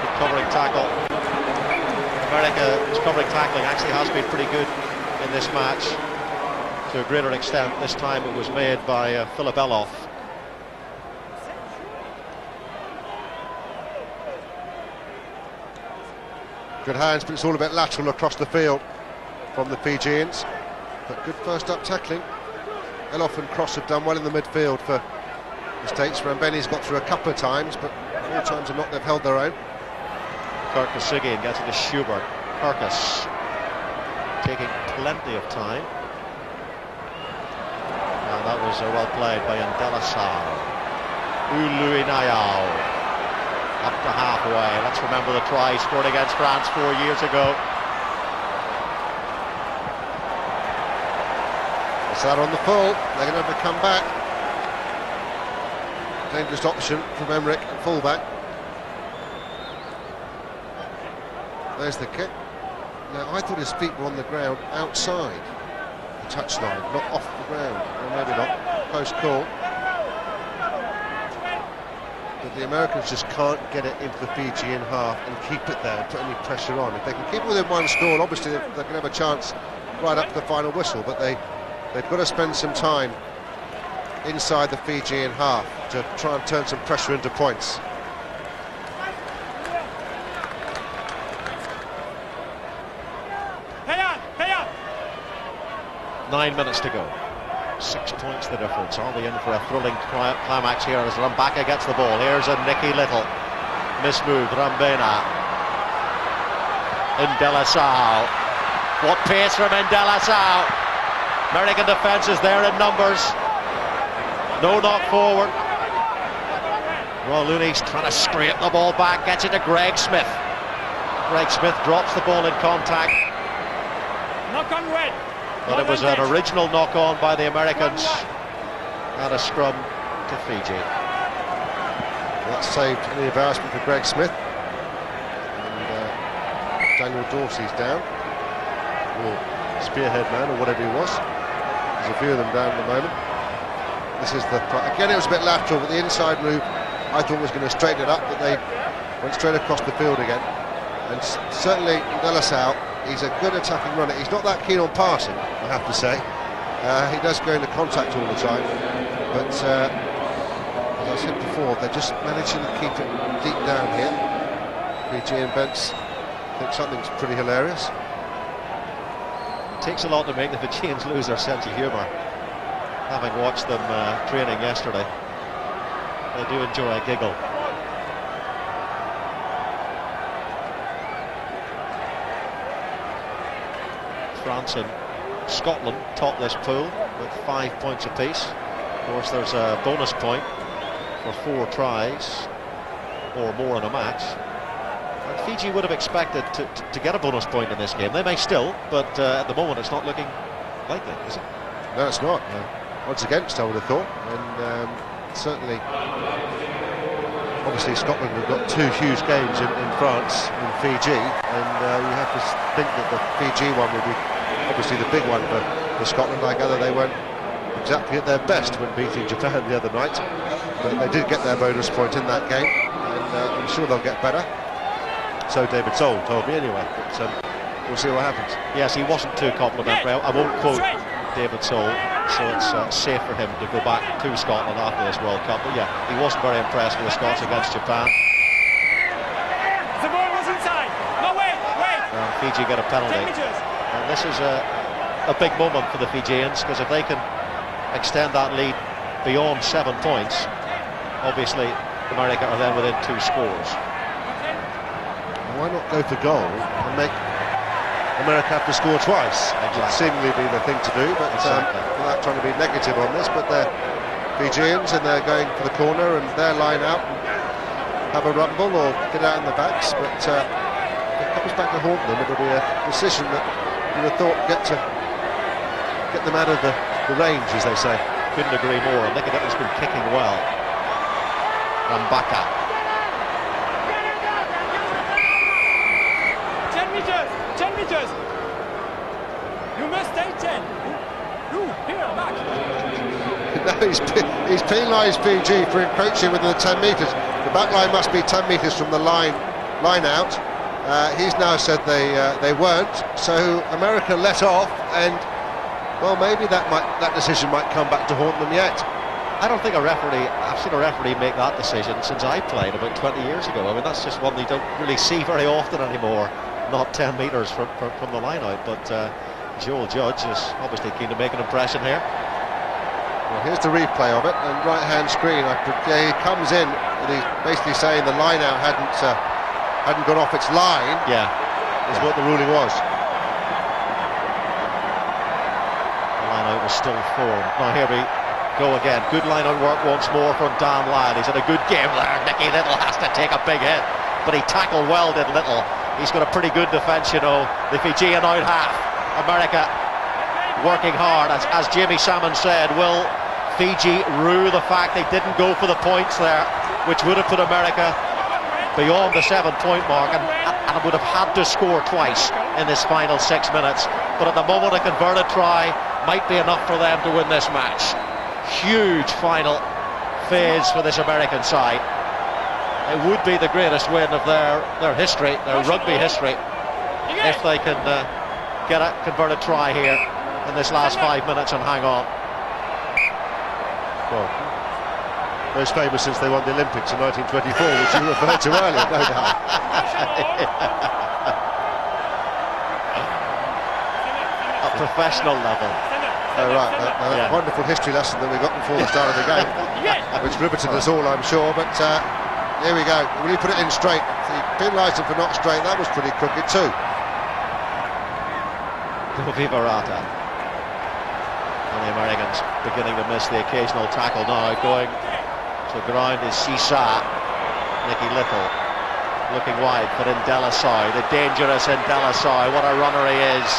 Good covering tackle. America's covering tackling actually has been pretty good in this match to a greater extent. This time it was made by Philip Eloff. Good hands, but it's all a bit lateral across the field from the Fijians. But good first up tackling. Eloff and Cross have done well in the midfield for the States. Rambeni's got through a couple of times, but all times or not, they've held their own. Kirkus again gets it to Schubert. Kirkus taking plenty of time. And that was well played by Ndelasau. Uluinayao. Up to halfway. Let's remember the try scored against France 4 years ago. It's out on the full. They're going to have to come back. Dangerous option from Emmerich at fullback. There's the kick. Now, I thought his feet were on the ground outside the touchline, not off the ground. Well, maybe not. Close call. But the Americans just can't get it into the Fijian half and keep it there and put any pressure on. If they can keep it within one score, obviously they can have a chance right up to the final whistle, but they've got to spend some time inside the Fijian half to try and turn some pressure into points. Hey on! 9 minutes to go. 6 points the difference. Are we in for a thrilling climax here as Rambaka gets the ball? Here's a Nicky Little. Mismove, Rambena. Ndelasau. What pace from Ndelasau. American defence is there in numbers. No knock forward. Rauluni's trying to scrape the ball back. Gets it to Greg Smith. Greg Smith drops the ball in contact. Knock on red. But it was an original knock-on by the Americans and a scrum to Fiji. That saved any embarrassment for Greg Smith. And Daniel Dorsey's down, or spearhead man, or whatever he was. There's a few of them down at the moment. This is the again, it was a bit lateral, but the inside move I thought was going to straighten it up, but they went straight across the field again. And certainly Delasau, he's a good attacking runner. He's not that keen on passing, I have to say. He does go into contact all the time, but as I said before, they're just managing to keep it deep down here. Fijian bench think something's pretty hilarious. It takes a lot to make the Fijians lose their sense of humour. Having watched them training yesterday, they do enjoy a giggle. France and Scotland top this pool with 5 points apiece. Of course, there's a bonus point for 4 tries or more in a match. And Fiji would have expected to get a bonus point in this game. They may still, but at the moment it's not looking likely, is it? No, it's not. No. Odds against, I would have thought. And certainly, obviously Scotland have got 2 huge games in France and Fiji, and you have to think that the Fiji one will be obviously the big one for Scotland. I gather they weren't exactly at their best when beating Japan the other night, but they did get their bonus point in that game, and I'm sure they'll get better. So David Soul told me anyway, but we'll see what happens. Yes, he wasn't too complimentary. I won't quote David Soul, so it's safe for him to go back to Scotland after this World Cup. But yeah, he wasn't very impressed with the Scots against Japan. The ball was inside. No, wait. Fiji get a penalty. And this is a big moment for the Fijians, because if they can extend that lead beyond 7 points, obviously America are then within 2 scores. Why not go for goal and make America have to score twice? Exactly. Would seemingly be the thing to do, but without trying to be negative on this, but they're Fijians and they're going for the corner and their line out and have a rumble or get out in the backs, but if it comes back to haunt them, it'll be a decision that you would have thought get them out of the range, as they say. Couldn't agree more. Nikodet's been kicking well. Rambaka. 10 meters. You must stay 10. Here, back. No, he's penalised Fiji for encroaching within the 10 metres. The back line must be 10 metres from the line out. He's now said they weren't, so America let off, and well, maybe that decision might come back to haunt them yet. I don't think I've seen a referee make that decision since I played about 20 years ago. I mean, that's just one you don't really see very often anymore, not 10 metres from the line out, but Joel Judge is obviously keen to make an impression here. Well, here's the replay of it, and right-hand screen, he comes in, and he's basically saying the line out hadn't gone off its line. Yeah, is what the ruling was. The line out was still formed. Now here we go again. Good line out work once more from Dan Ladd. He's had a good game there. Nicky Little has to take a big hit, but he tackled well, did Little. He's got a pretty good defence, you know. The Fijian out half. America working hard, as Jamie Salmon said. Will Fiji rue the fact they didn't go for the points there, which would have put America beyond the 7-point mark, and would have had to score twice in this final 6 minutes. But at the moment, a converted try might be enough for them to win this match. Huge final phase for this American side. It would be the greatest win of their history, their rugby history, if they can get a converted try here in this last 5 minutes and hang on. Well, most famous since they won the Olympics in 1924, which you referred to earlier, no doubt. At professional level. Oh, right, a wonderful history lesson that we got before the start of the game, which riveted us all, I'm sure, but here we go. Will he put it in straight? He penalised him for not straight. That was pretty crooked too. Vivarata. And the Americans beginning to miss the occasional tackle now. Going to the ground is Sisa. Nicky Little looking wide for Delasau. The dangerous Delasau. What a runner he is.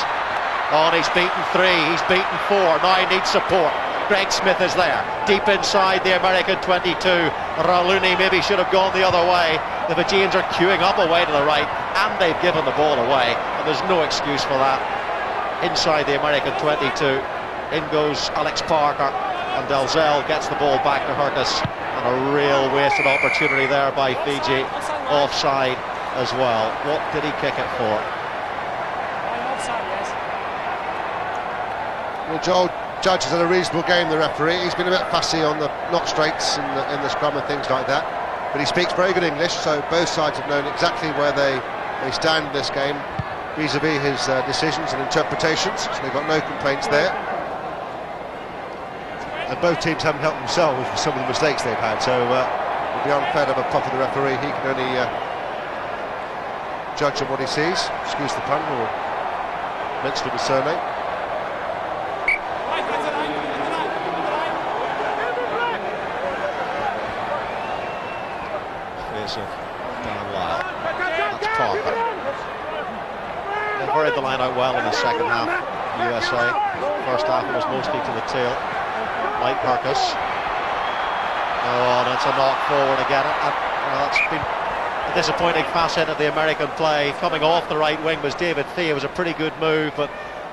Oh, and he's beaten 3, he's beaten 4, now he needs support. Greg Smith is there, deep inside the American 22. Rauluni maybe should have gone the other way. The Fijians are queuing up away to the right, and they've given the ball away, and there's no excuse for that. Inside the American 22, in goes Alex Parker. And Dalzell gets the ball back to Hurkis, and a real wasted opportunity there by Fiji. Offside as well. What did he kick it for? Well, Joel Judge has had a reasonable game, the referee. He's been a bit fussy on the not straights in the scrum and things like that, but he speaks very good English, so both sides have known exactly where they stand in this game vis-a-vis his decisions and interpretations, so they've got no complaints there. And both teams haven't helped themselves with some of the mistakes they've had, so it would be unfair to have a pop of the referee. He can only judge on what he sees, excuse the pun, or mention of his surname. Face of Dan Lyle. That's Parker. They varied the line out well in the second half, USA. First half it was mostly to the tail. Mike Hurkis. Oh, and it's a knock forward again. And that's been a disappointing facet of the American play. Coming off the right wing was David Fee. It was a pretty good move, but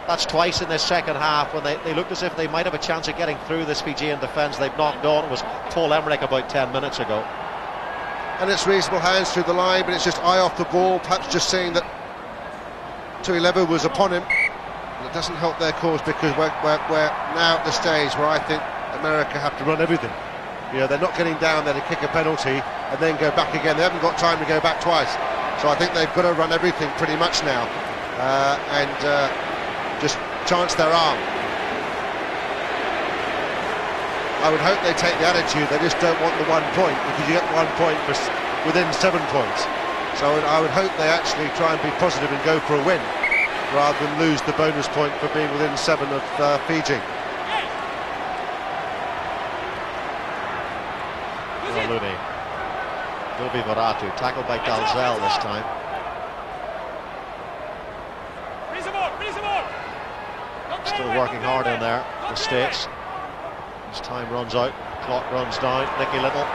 that's twice in this second half when they looked as if they might have a chance of getting through this Fijian defence. They've knocked on. It was Paul Emmerich about 10 minutes ago. And it's reasonable hands through the line, but it's just eye off the ball, perhaps just seeing that Tuileva was upon him. And it doesn't help their cause, because we're now at the stage where I think America have to run everything. You know, they're not getting down there to kick a penalty and then go back again. They haven't got time to go back twice. So I think they've got to run everything pretty much now and just chance their arm. I would hope they take the attitude they just don't want the 1 point, because you get 1 point for within 7 points. So I would hope they actually try and be positive and go for a win, rather than lose the bonus point for being within 7 of Fiji. Looney. Dovi Varatu, tackled by Dalzell this time. Still working hard in there, the States. As time runs out, clock runs down. Nicky Little.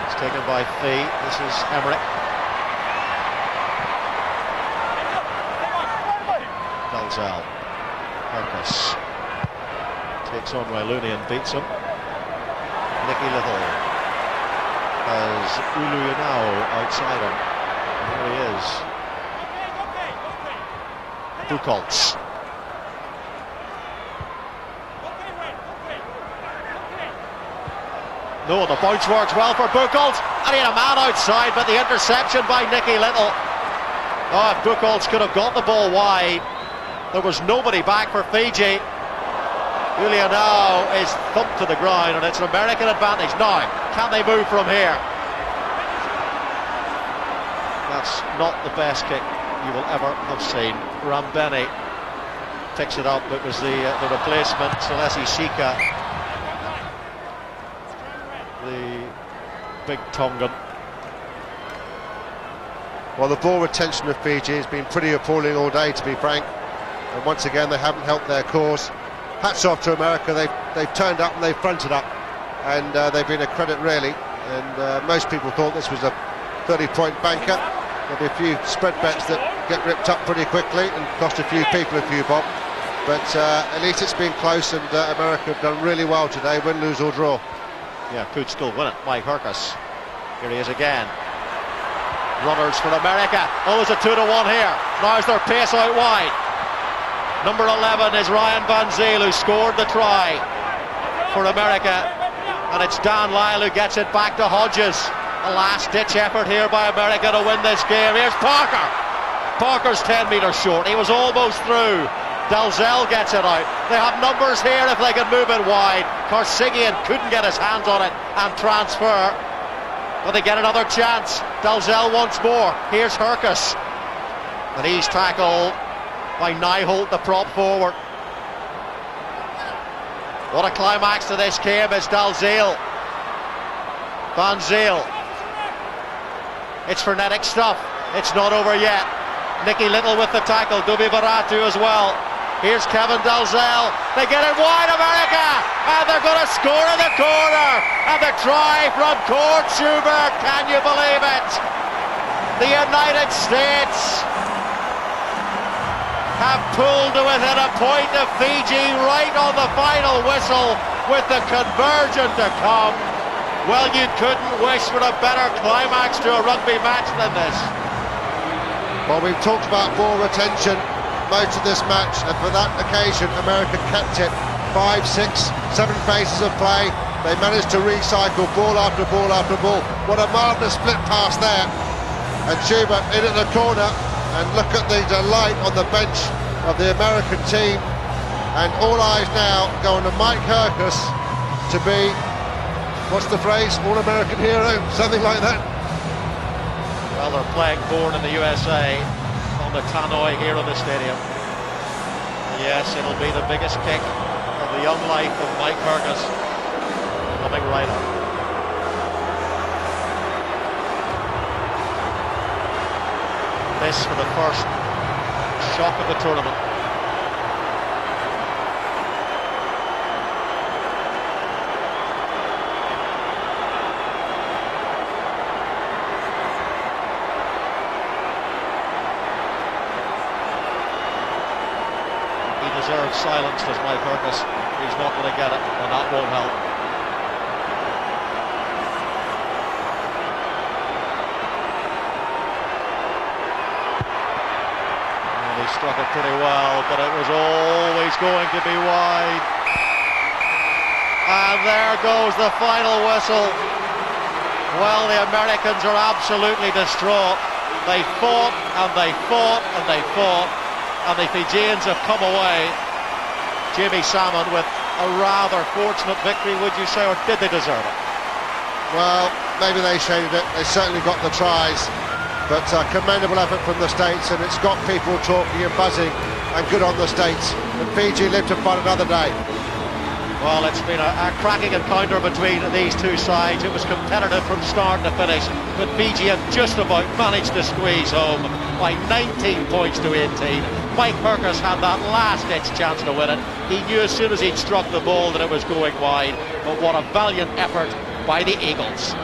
It's taken by Fee. This is Emmerich. Dalzell. Hurkis takes on Looney and beats him. Nicky Little has Uluyanao outside him. And there he is. Buchholz. No, the bounce works well for Buchholz. And he had a man outside, but the interception by Nicky Little. Oh, if Buchholz could have got the ball wide, there was nobody back for Fiji. Uluyanao is thumped to the ground, and it's an American advantage. Now, can they move from here? That's not the best kick you will ever have seen. Rambeni picks it up. It was the replacement, Selesi Sika, the big Tongan. Well, the ball retention of Fiji has been pretty appalling all day, to be frank. And once again, they haven't helped their cause. Hats off to America. They've turned up and they've fronted up, and they've been a credit, really. And most people thought this was a 30-point banker. There'll be a few spread bets that get ripped up pretty quickly and cost a few people a few bob. But at least it's been close, and America have done really well today, win, lose or draw. Yeah, could still win it. Mike Hurkis. Here he is again. Runners for America. Oh, there's a 2-1 here. Now's their pace out wide. Number 11 is Ryan Van Zyl, who scored the try for America. And it's Dan Lyle who gets it back to Hodges. A last-ditch effort here by America to win this game. Here's Parker. Parker's 10 metres short. He was almost through. Dalzell gets it out. They have numbers here if they can move it wide. Karsigian couldn't get his hands on it and transfer. But they get another chance. Dalzell once more. Here's Hurkis. And he's tackled by Nyholt, the prop forward. What a climax to this game is Dalzell. Van Zyl. It's frenetic stuff. It's not over yet. Nicky Little with the tackle. Dovi Varatu as well. Here's Kevin Dalzell. They get it wide, America, and they're going to score in the corner. And the try from Cord Schubert. Can you believe it? The United States have pulled to within a point of Fiji right on the final whistle with the conversion to come. Well, you couldn't wish for a better climax to a rugby match than this. Well, we've talked about ball retention most of this match, and for that occasion America kept it. 5, 6, 7 phases of play. They managed to recycle ball after ball after ball. What a marvellous split pass there. And Schubert in at the corner, and look at the delight on the bench of the American team. And all eyes now go on to Mike Hercus to be, what's the phrase, all-American hero, something like that. Well, they're playing Born in the USA on the tannoy here in the stadium. Yes, it'll be the biggest kick of the young life of Mike Hercus coming right up. This for the first shock of the tournament. He deserves silence, does Mike Hercus. He's not going to get it, and that won't help. He struck it pretty well, but it was always going to be wide. And there goes the final whistle. Well, the Americans are absolutely distraught. They fought and they fought and they fought, and the Fijians have come away, Jimmy Salmon, with a rather fortunate victory, would you say, or did they deserve it? Well, maybe they shaded it. They certainly got the tries. But commendable effort from the States, and it's got people talking and buzzing, and good on the States. And Fiji live to fight another day. Well, it's been a cracking encounter between these two sides. It was competitive from start to finish, but Fiji have just about managed to squeeze home by 19 points to 18. Mike Hercus had that last-ditch chance to win it. He knew as soon as he'd struck the ball that it was going wide, but what a valiant effort by the Eagles.